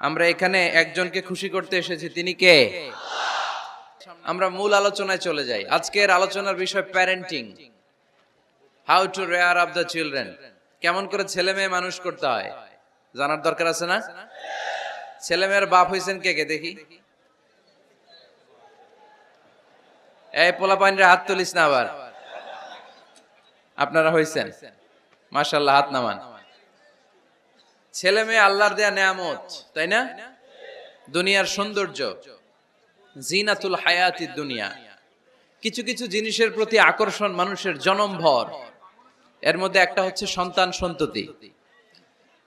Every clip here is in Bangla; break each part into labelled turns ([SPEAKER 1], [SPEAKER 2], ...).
[SPEAKER 1] আমরা এখানে একজনকে খুশি করতে এসেছি, তিনি কে? আমরা মূল আলোচনায় চলে যাই। আজকের আলোচনার বিষয় parenting, how to rare up the children. কেমন করে ছেলে মেয়ে মানুষ করতে হয় জানার দরকার আছে না? ছেলে মেয়ের বাপ হইছেন কে কে দেখি? এই পোলাপাইনরা হাত তুলিস না আবার। আপনারা হইছেন? মাশাআল্লাহ, হাত নামান। ছেলে মেয়ে আল্লাহর দেয়া নেয়ামত, তাই না? দুনিয়ার সৌন্দর্য, জিনাতুল হায়াতিদ দুনিয়া। কিছু কিছু জিনিসের প্রতি আকর্ষণ মানুষের জনমভর। এর মধ্যে একটা হচ্ছে সন্তান সন্ততি।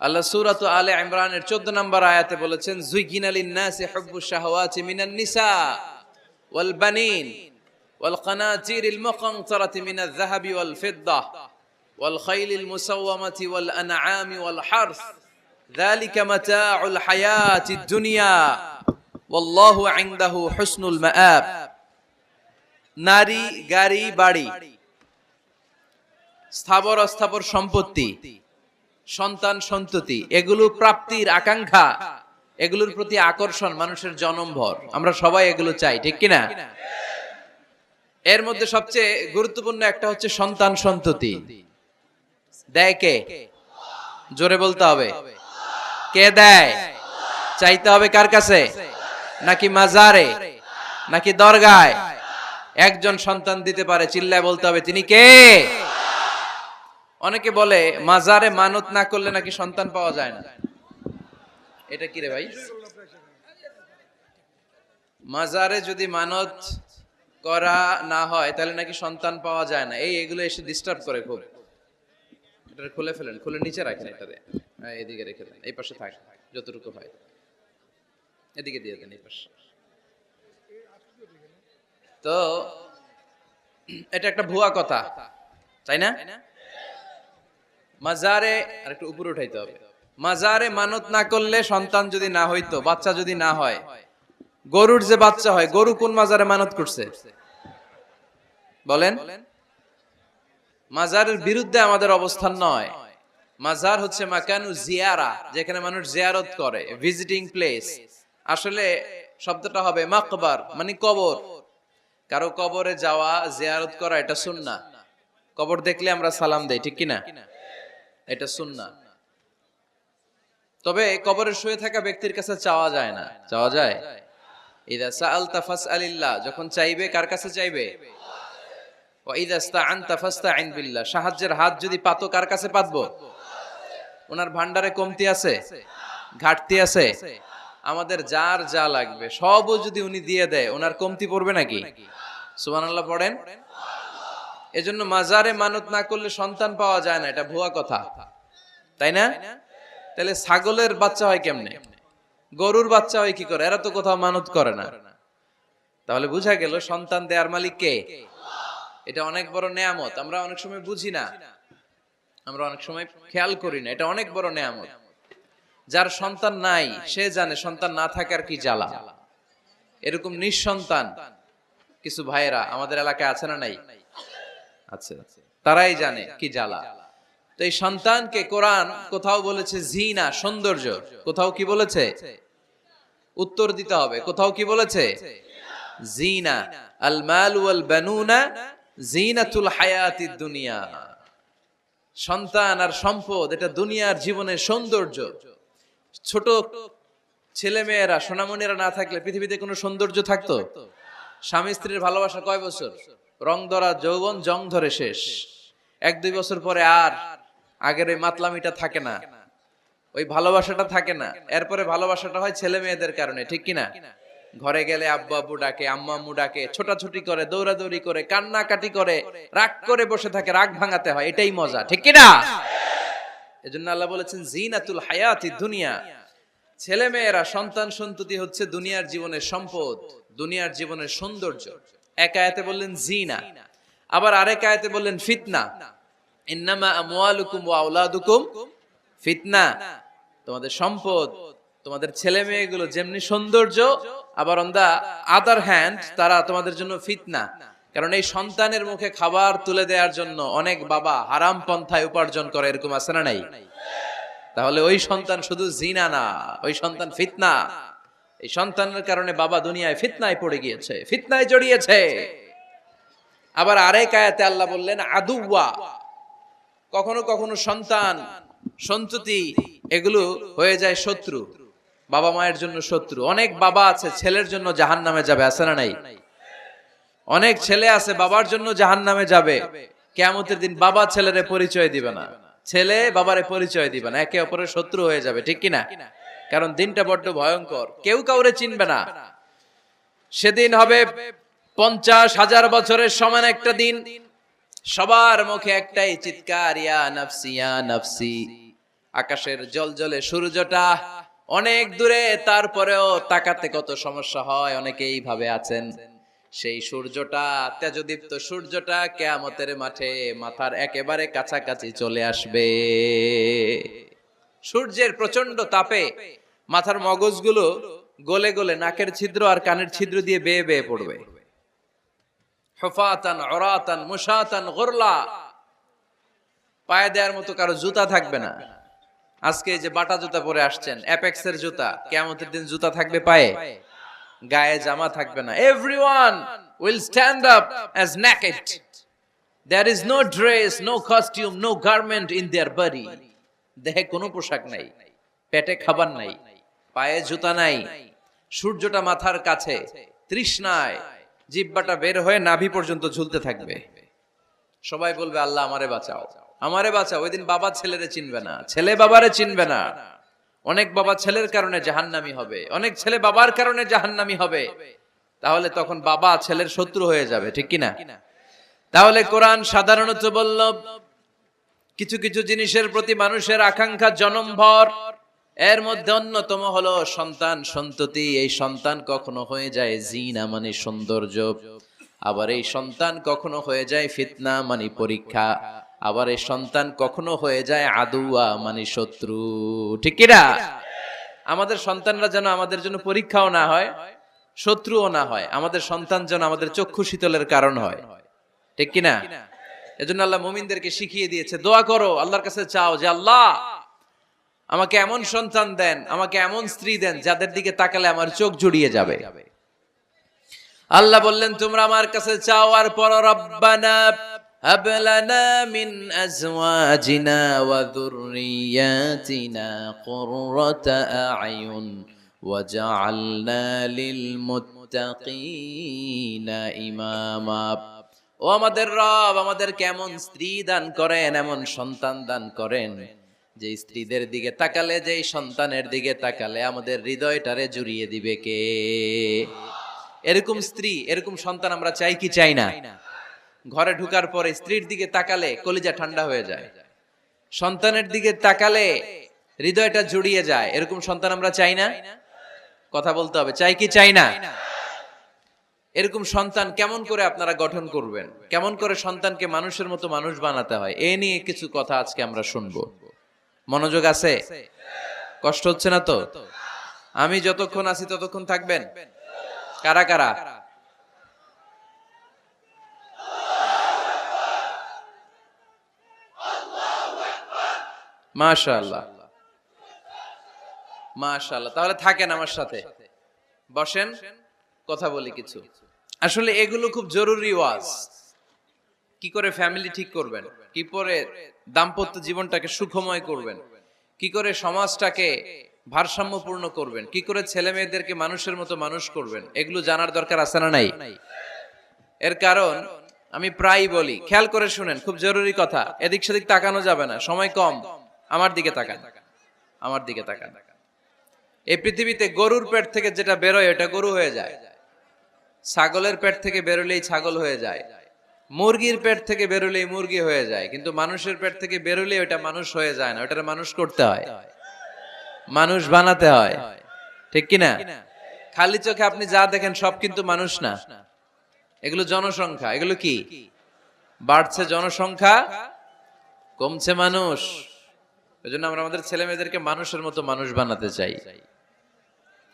[SPEAKER 1] আল্লাহ সূরা আলে ইমরানের 14 নম্বর আয়াতে বলেছেন, যুইগিনা লিন-নাসি হুব্বুশ শাহাওয়াতি মিনান নিসা ওয়াল বানিন ওয়াল কানাতিরিল মুকানতারাতি মিনাজ যাহাবি ওয়াল ফিদ্দাহ ওয়াল খাইলিল মুসাওয়ামাতি ওয়াল আনআমি ওয়াল হারস যালিকা মাতাউল হায়াতিদ দুনিয়া ওয়াল্লাহু ইনদাহু হুসনুল মাআব। নারী, গাড়ি, বাড়ি, স্থাবর অস্থাবর সম্পত্তি, সন্তান সন্ততি, এগুলো প্রাপ্তির আকাঙ্ক্ষা, এগুলোর প্রতি আকর্ষণ মানুষের জনমভর। আমরা সবাই এগুলো চাই, ঠিক কিনা? এর মধ্যে সবচেয়ে গুরুত্বপূর্ণ একটা হচ্ছে সন্তান সন্ততি। দেয় কে? জোরে বলতে হবে, কে দেয়? চাইতে হবে কার কাছে? নাকি মাজারে, নাকি দরগায়? একজন সন্তান দিতে পারে, চিল্লায় বলতে হবে তিনি কে? অনেকে বলে মাজারে মানত না করলে নাকি সন্তান পাওয়া যায় না। এটা কি রে ভাই? মাজারে যদি মানত করা না হয় তাহলে নাকি সন্তান পাওয়া যায় না। এগুলো এসে ডিস্টার্ব করে খুব। এটা খুলে ফেলেন, খুলে নিচে রাখেন, এটাতে এদিকে রেখে দেন, এই পাশে থাক যতটুকু হয়, এদিকে দিয়ে দেন এই পাশে। তো এটা একটা ভুয়া কথা, তাই না? মাজারে আর একটু উপরে উঠাইতে হবে। মাজারে মানত না করলে সন্তান যদি না হইতো, বাচ্চা যদি না হয়, গরুর যে বাচ্চা হয়, গরু কোন মাজারে মানত করছে বলেন? মাজারের বিরুদ্ধে আমাদের অবস্থান নয়। মাজার হচ্ছে মাকানু জিয়ারা, যেখানে মানুষ জিয়ারত করে, ভিজিটিং প্লেস। আসলে শব্দটা হবে মাকবার, মানে কবর। কারো কবরে যাওয়া, জিয়ারত করা, এটা সুন্নাহ। কবর দেখলে আমরা সালাম দেই, ঠিক কিনা? এটা সুন্নাহ। তবে কবরে শুয়ে থাকা ব্যক্তির কাছে চাওয়া যায় না। চাওয়া যায়? ইযা সাআলতা ফাসআলিল্লাহ, যখন চাইবে কার কাছে চাইবে? ওয়া ইযা ইসতাআনতা ফাসতাইন বিল্লাহ, সাহায্যের হাত যদি পাতো কার কাছে পাতবো? ওনার ভান্ডারে কমতি আছে, ঘাটতি আছে, আমাদের যার যা লাগবে সবও যদি উনি দিয়ে দেয়, ওনার কমতি পড়বে নাকি? সুবহানাল্লাহ পড়েন। এজন্য মাজারে মানত না করলে সন্তান পাওয়া যায় না, এটা ভুয়া কথা, তাই না? তাহলে ছাগলের বাচ্চা হয় কেমনে? গরুর বাচ্চা হয় কি করে? এরা তো কোথাও মানত করে না। তাহলে বোঝা গেল সন্তান দেয়ার মালিক কে? এটা অনেক বড় নেয়ামত। আমরা অনেক সময় বুঝি না, আমরা অনেক সময় খেয়াল করি না, এটা অনেক বড় নেয়ামত। যার সন্তান নাই সে জানে সন্তান না থাকার কি জ্বালা। এরকম নিঃসন্তান কিছু ভাইয়েরা আমাদের এলাকায় আছে না নাই? আছে। তারাই জানে কি জ্বালা। তো এই সন্তানকে কোরআন কোথাও বলেছে জিনা, সৌন্দর্য, কোথাও কি বলেছে? উত্তর দিতে হবে। কোথাও কি বলেছে? জিনা। আল মাল ওয়াল বানুনা জিনাতুল হায়াতিদ দুনিয়া। সন্তান আর সম্পদ এটা দুনিয়ার জীবনের সৌন্দর্য। ছোট ছেলে মেয়েরা, সোনামণিরা না থাকলে পৃথিবীতে কোনো সৌন্দর্য থাকতো? স্বামী স্ত্রীর ভালোবাসা কয় বছর? রং ধরা যৌবন, জং ধরে শেষ। 1-2 বছর পরে আর আগের ওই মাতলামিটা থাকে না, ওই ভালোবাসাটা থাকে না। এরপরে ভালোবাসাটা হয় ছেলে মেয়েদের কারণে, ঠিক কিনা? ঘরে গেলে আব্বু আব্বু ডাকে, আম্মু আম্মু ডাকে, ছোটাছুটি করে, দৌড়াদৌড়ি করে, কান্নাকাটি করে, রাগ করে বসে থাকে, রাগ ভাঙাতে হয়, এটাই মজা, ঠিক কিনা? এজন্য আল্লাহ বলেছেন জিনাতুল হায়াতিদ দুনিয়া। ছেলে মেয়েরা, সন্তান সন্ততি হচ্ছে দুনিয়ার জীবনের সম্পদ, দুনিয়ার জীবনের সৌন্দর্য। এক আয়াতে বললেন জিনা, আবার আরেক আয়াতে বললেন ফিতনা। ইন্নামা আমওয়ালুকুম ওয়া আওলাদুকুম ফিতনা। তোমাদের সম্পদ, তোমাদের ছেলে মেয়েগুলো যেমনি সৌন্দর্য, আবার অন দা আদার হ্যান্ড তারা তোমাদের জন্য ফিতনা। কারণ এই সন্তানের মুখে খাবার তুলে দেওয়ার জন্য অনেক বাবা হারাম পন্থায় উপার্জন করে, এরকম আছে না নাই? তাহলে ওই সন্তান শুধু জিনা না, ওই সন্তান ফিতনা। এই সন্তানের কারণে বাবা দুনিয়ায় ফিতনায় পড়ে গিয়েছে, ফিতনায় জড়িয়েছে। আবার আরেক আয়াতে আল্লাহ বললেন আদুওয়া, কখনো কখনো সন্তান সন্ততি এগুলো হয়ে যায় শত্রু, বাবা মায়ের জন্য শত্রু। অনেক বাবা আছে ছেলের জন্য জাহান্নামে যাবে, আছে না নাই? অনেক ছেলে আছে বাবার জন্য জাহান্নামে যাবে। কিয়ামতের দিন বাবা ছেলেরে পরিচয় দিবে না, ছেলে বাবারে পরিচয় দিবে না, একে অপরের শত্রু হয়ে যাবে, ঠিক কিনা? কারণ দিনটা বড্ড ভয়ঙ্কর, কেউ কাউরে চিনবে না। সেদিন হবে 50,000 বছরের সমান একটা দিন। সবার মুখে একটাই চিৎকার, ইয়া নাফসি ইয়া নাফসি। আকাশের জলজলে সূর্যটা অনেক দূরে, তারপরেও তাকাতে কত সমস্যা হয়। অনেকে এইভাবে আছেন, সেই সূর্যটা, তেজদীপ্ত সূর্যটা কিয়ামতের মাঠে মাথার একেবারে কাছাকাছি চলে আসবে। সূর্যের প্রচন্ড তাপে মাথার মগজগুলো গলে গলে নাকের ছিদ্র আর কানের ছিদ্র দিয়ে বেয়ে বেয়ে পড়বে। হুফাতান উরাতান মুশাতান গুরলা, পায়ে দেওয়ার মতো কারো জুতা থাকবে না। আজকে যে বাটা জুতা পরে আসছেন, অ্যাপেক্সের জুতা, কিয়ামতের দিন জুতা থাকবে পায়ে, গায়ে জামা থাকবে না। Everyone will stand up as naked. There is no dress, no costume, no garment in their body. দেহে কোনো পোশাক নাই, পেটে খাবার নাই, পায়ে জুতা নাই। সূর্যটা মাথার কাছে, তৃষ্ণায় জিহ্বাটা বের হয়ে নাভি পর্যন্ত ঝুলতে থাকবে। সবাই বলবে আল্লাহ আমারে বাঁচাও, আমারে বাঁচাও। ওই দিন বাবা ছেলেরে চিনবে না, ছেলে বাবারে চিনবে না। অনেক বাবা ছেলের কারণে জাহান্নামী হবে, অনেক ছেলে বাবার কারণে জাহান্নামী হবে। তাহলে তখন বাবা ছেলের শত্রু হয়ে যাবে, ঠিক কিনা? তাহলে কোরআন সাধারণত বলল কিছু কিছু জিনিসের প্রতি মানুষের আকাঙ্ক্ষা জনমভর, এর মধ্যে অন্যতম হলো সন্তান সন্ততি। এই সন্তান কখনো হয়ে যায় জিনা মানে সৌন্দর্য, আবার এই সন্তান কখনো হয়ে যায় ফিতনা মানে পরীক্ষা, আবার এই সন্তান কখনো হয়ে যায় আদুয়া মানে শত্রু, ঠিক কিনা? আমাদের সন্তানরা যেন আমাদের জন্য পরীক্ষাও না হয়, শত্রুও না হয়। আমাদের সন্তান যেন আমাদের চক্ষু শীতলের কারণ হয়, ঠিক কিনা? এজন্য আল্লাহ মুমিনদেরকে শিখিয়ে দিয়েছে, দোয়া করো, আল্লাহর কাছে চাও যে আল্লাহ আমাকে এমন সন্তান দেন, আমাকে এমন স্ত্রী দেন যাদের দিকে তাকালে আমার চোখ জুড়িয়ে যাবে। আল্লাহ বললেন তোমরা আমার কাছে চাও আর পড়ো, রব্বানা হাব লানা মিন আজওয়াজিনা ওয়া যুররিয়াতিনা কুররাতা আ'য়ুন ওয়াজআলনা লিল মুত্তাকিনা ইমামা। ও আমাদের রব, আমাদের কেমন স্ত্রী দান করেন, এমন সন্তান দান করেন যে স্ত্রীদের দিকে তাকালে, যে সন্তানের দিকে তাকালে আমাদের হৃদয়টারে জুড়িয়ে দিবে কে? এরকম স্ত্রী, এরকম সন্তান আমরা চাই কি চাই না? ঘরে ঢুকার পরে স্ত্রীর দিকে তাকালে কলিজা ঠান্ডা হয়ে যায়, সন্তানের দিকে তাকালে হৃদয়টা জুড়িয়ে যায়। এরকম সন্তান আমরা চাই না? কথা বলতে হবে, চাই কি চাই না? এরকম সন্তান কেমন করে আপনারা গঠন করবেন, কেমন করে সন্তানকে মানুষের মতো মানুষ বানাতে হয়, এ নিয়ে কিছু কথা আজকে আমরা শুনবো। মনোযোগ আছে? কষ্ট হচ্ছে না তো? আমি যতক্ষণ আছি ততক্ষণ থাকবেন? কারা কারা? মাশাআল্লাহ, মাশাআল্লাহ। তাহলে থাকেন আমার সাথে, বসেন, কথা বলি কিছু। আসলে এগুলো খুব জরুরি ওয়াজ। কি করে ফ্যামিলি ঠিক করবেন, কি করে দাম্পত্য জীবনটাকে সুখময় করবেন, কি করে সমাজটাকে ভারসাম্যপূর্ণ করবেন, কি করে ছেলে মেয়েদেরকে মানুষের মতো মানুষ করবেন, এগুলো জানার দরকার আছে না নাই? এর কারণ আমি প্রায় বলি, খেয়াল করে শুনেন, খুব জরুরি কথা, এদিক সেদিক তাকানো যাবে না, সময় কম। আমার দিকে তাকান, আমার দিকে তাকান। এই পৃথিবীতে গরুর পেট থেকে যেটা বেরোয় ওটা গরু হয়ে যায়, ছাগলের পেট থেকে বেরোলেই ছাগল হয়ে যায়, মুরগির পেট থেকে বেরোলেই মুরগি হয়ে যায়, কিন্তু মানুষের পেট থেকে বেরোলেই ওটা মানুষ হয়ে যায় না, ওটা মানুষ করতে হয়, মানুষ বানাতে হয়, ঠিক কিনা? খালি চোখে আপনি যা দেখেন সব কিন্তু মানুষ না, এগুলো জনসংখ্যা। এগুলো কি? বাড়ছে জনসংখ্যা, কমছে মানুষ। এজন্য আমরা আমাদের ছেলে মেয়েদেরকে মানুষের মতো মানুষ বানাতে চাই,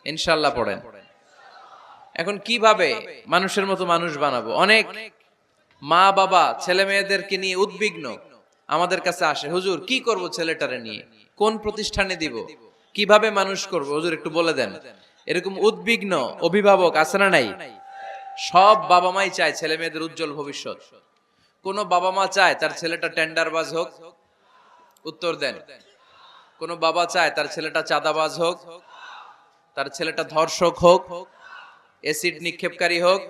[SPEAKER 1] ইনশাআল্লাহ। পড়েন। এখন কিভাবে মানুষের মতো মানুষ বানাবো? অনেক মা বাবা ছেলে মেয়েদেরকে নিয়ে উদ্বিগ্ন, আমাদের কাছে আসে, হুজুর কি করব ছেলেটারে নিয়ে, কোন প্রতিষ্ঠানে দিব, কিভাবে মানুষ করব, হুজুর একটু বলে দেন। এরকম উদ্বিগ্ন অভিভাবক আছে না নাই? সব বাবা মাই চায় ছেলে মেয়েদের উজ্জ্বল ভবিষ্যৎ। কোন বাবা মা চায় তার ছেলেটা টেন্ডারবাজ হোক? উত্তর দেন। কোন বাবা চায় তার ছেলেটা চাঁদাবাজ হোক, তার ছেলেটা ধর্ষক হোক, এসিড নিক্ষেপকারী হোক?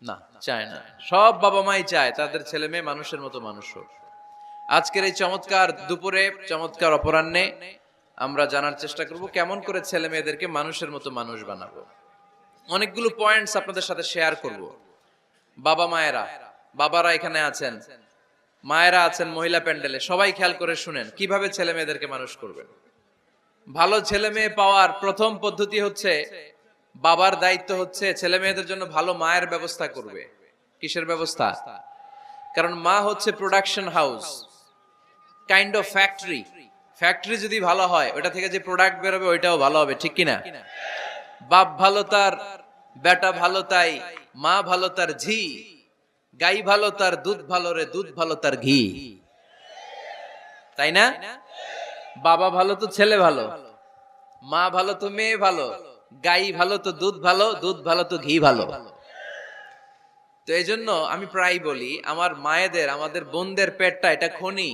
[SPEAKER 1] না, চায় না। সব বাবা মাই চায় তাদের ছেলে মেয়ে মানুষের মতো মানুষ হোক। আজকের এই চমৎকার দুপুরে, চমৎকার অপরাহ্নে আমরা জানার চেষ্টা করব কেমন করে ছেলে মেয়েদেরকে মানুষের মতো মানুষ বানাবো। অনেকগুলো পয়েন্টস আপনাদের সাথে শেয়ার করব। বাবা মায়েরা, বাবারা এখানে আছেন, মায়েরা আছেন মহিলা প্যান্ডেলে, সবাই খেয়াল করে শুনেন কিভাবে ছেলে মেয়েদেরকে মানুষ করবেন। ভালো ছেলে মেয়ে পাওয়ার প্রথম পদ্ধতি হচ্ছে, বাবার দায়িত্ব হচ্ছে ছেলে মেয়েদের জন্য ভালো মায়ের ব্যবস্থা করবে। কিসের ব্যবস্থা? কারণ মা হচ্ছে production house, kind of factory. Factory যদি ভালো হয়, ওটা থেকে যে প্রোডাক্ট বেরোবে ওইটাও ভালো হবে, ঠিক কিনা? বাপ ভালো তার বেটা ভালো তাই, মা ভালো তার ঝি, গাই ভালো তার দুধ ভালো রে, দুধ ভালো তার ঘি, তাই না? বাবা ভালো তো ছেলে ভালো, মা ভালো তো মেয়ে ভালো, গাই ভালো তো দুধ ভালো, দুধ ভালো তো ঘি ভালো। তো এই জন্য আমি প্রায় বলি, আমার মায়েদের, আমাদের বোনদের পেটটা এটা খনি,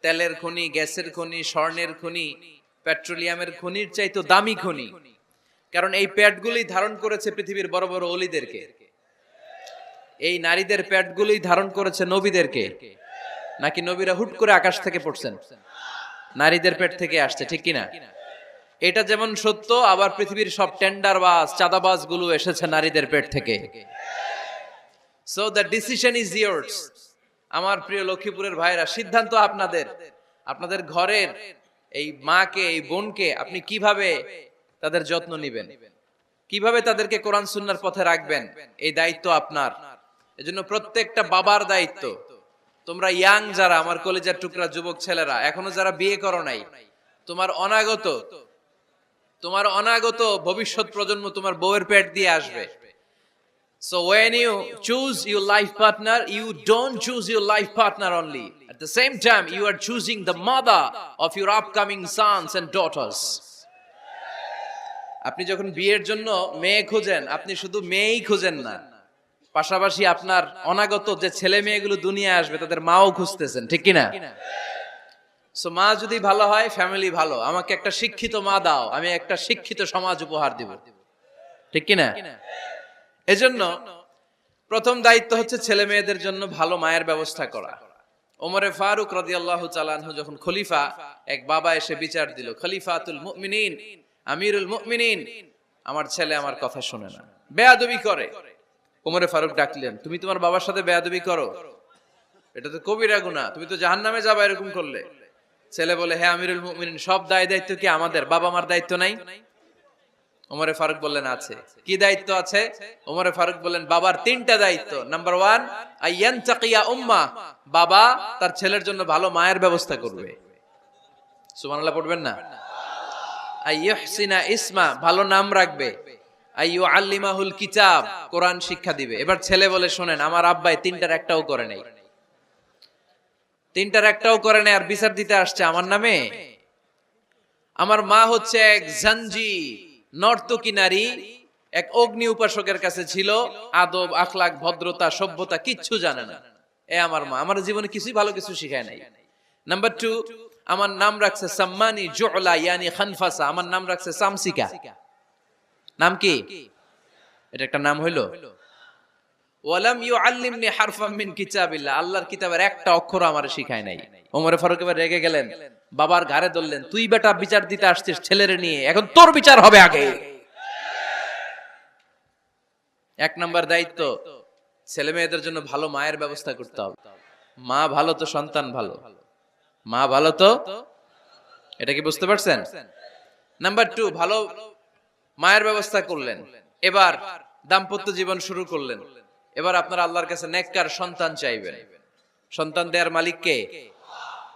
[SPEAKER 1] তেলের খনি, গ্যাসের খনি, স্বর্ণের খনি, পেট্রোলিয়ামের খনির চাইতো দামি খনি। কারণ এই পেটগুলি ধারণ করেছে পৃথিবীর বড় বড় অলিদেরকে। এই নারীদের পেটগুলি ধারণ করেছে নবীদেরকে। নাকি নবীরা হুট করে আকাশ থেকে পড়ছেন? নারীদের পেট থেকে আসছে, ঠিক কিনা? এটা যেমন সত্য, আবার পৃথিবীর সব টেন্ডারবাজ, চাঁদাবাজ গুলো এসেছে নারীদের পেট থেকে। So the decision is years. আমার প্রিয় লক্ষ্মীপুরের ভাইরা, সিদ্ধান্ত আপনাদের। আপনাদের ঘরের এই মাকে, এই বোনকে আপনি কিভাবে তাদের যত্ন নেবেন, কিভাবে তাদেরকে কোরআন সুন্নাহর পথে রাখবেন, এই দায়িত্ব আপনার। এজন্য প্রত্যেকটা বাবার দায়িত্ব। তোমরা ইয়াং যারা, আমার কলেজের টুকরা যুবক ছেলেরা, এখনো যারা বিয়ে করো নাই, তোমার অনাগত ভবিষ্যৎ প্রজন্ম তোমার বউয়ের পেট দিয়ে আসবে। So when you choose your life partner, you don't choose your life partner only. At the same time, you are choosing the mother of your upcoming sons and daughters. আপনি যখন বিয়ের জন্য মেয়ে খোঁজেন, আপনি শুধু মেয়েই খোঁজেন না, পাশাপাশি আপনার অনাগত যে ছেলে মেয়েগুলো দুনিয়ায় আসবে তাদের মাও খুঁজতেছেন, ঠিক কিনা? সো মা যদি ভালো হয়, ফ্যামিলি ভালো। আমাকে একটা শিক্ষিত মা দাও, আমি একটা শিক্ষিত সমাজ উপহার দিব, ঠিক কিনা? এজন্য প্রথম দায়িত্ব হচ্ছে ছেলে মেয়েদের জন্য ভালো মায়ের ব্যবস্থা করা। ওমরে ফারুক রাদিয়াল্লাহু তাআলা আনহু যখন খলিফা, এক বাবা এসে বিচার দিল, খলিফাতুল মুমিনিন, আমিরুল মুমিনিন, আমার ছেলে আমার কথা শুনে না, বেয়াদবি করে। ওমরে ফারুক ডাকলেন, তুমি তোমার বাবার সাথে বেয়াদবি করো? এটা তো কবিরা গুনাহ, তুমি তো জাহান্নামে যাবে এরকম করলে। ছেলে বলে, হ্যাঁ আমিরুল মুমিনিন, সব দায়িত্ব কি আমাদের? বাবা মার দায়িত্ব নাই? ওমরে ফারুক বললেন, আছে। কি দায়িত্ব আছে? ওমরে ফারুক বললেন, বাবার তিনটা দায়িত্ব। নাম্বার 1, আইয়ানতাকিয়া উম্মা, বাবা তার ছেলের জন্য ভালো মায়ের ব্যবস্থা করবে। সুবহানাল্লাহ পড়বেন না? আইয়ুহসিনা ইসমা, ভালো নাম রাখবে। আইয়ুআল্লিমাহুল কিতাব, কোরআন শিক্ষা দিবে। এবার ছেলে বলে, শোনেন, আমার আব্বাই তিনটার একটাও করে নাই, তিনটার একটাও করে নাই, আর বিচার দিতে আসছে আমার নামে। আমার মা হচ্ছে এক জাঞ্জি, নর্তকী নারী, এক অগ্নি উপাসকের কাছে ছিল, আদব আখলাক ভদ্রতা সভ্যতা কিচ্ছু জানে না। এ আমার মা, আমার জীবনে কিছুই ভালো কিছু শিখায় নাই। নাম্বার 2, আমার নাম রাখছে সাম্মানি জুলা ইয়ানি খানফাসা, আমার নাম রাখছে সামসিকা। নাম কি? এটা একটা নাম হইলো? ওয়ালাম ইউআল্লিমনি হারফাম মিন কিতাবিল্লাহ, আল্লাহর কিতাবের একটা অক্ষর আমারে শিখায় নাই। ওমরে ফারুক এবার রেগে গেলেন, বাবার ঘাড়ে ধরলেন, তুই বেটা বিচার দিতে আসছিস ছেলেরে নিয়ে, এখন তোর বিচার হবে আগে। এক নাম্বার দায়িত্ব, ছেলে মেয়েদের জন্য ভালো মায়ের ব্যবস্থা করতে হবে। মা ভালো তো সন্তান ভালো, মা ভালো তো, এটা কি বুঝতে পারছেন? নাম্বার 2, ভালো মায়ের ব্যবস্থা করলেন, এবার দাম্পত্য জীবন শুরু করলেন। এবার আপনারা আল্লাহর কাছে নেককার সন্তান চাইবেন। সন্তান দেয়ার মালিক কে?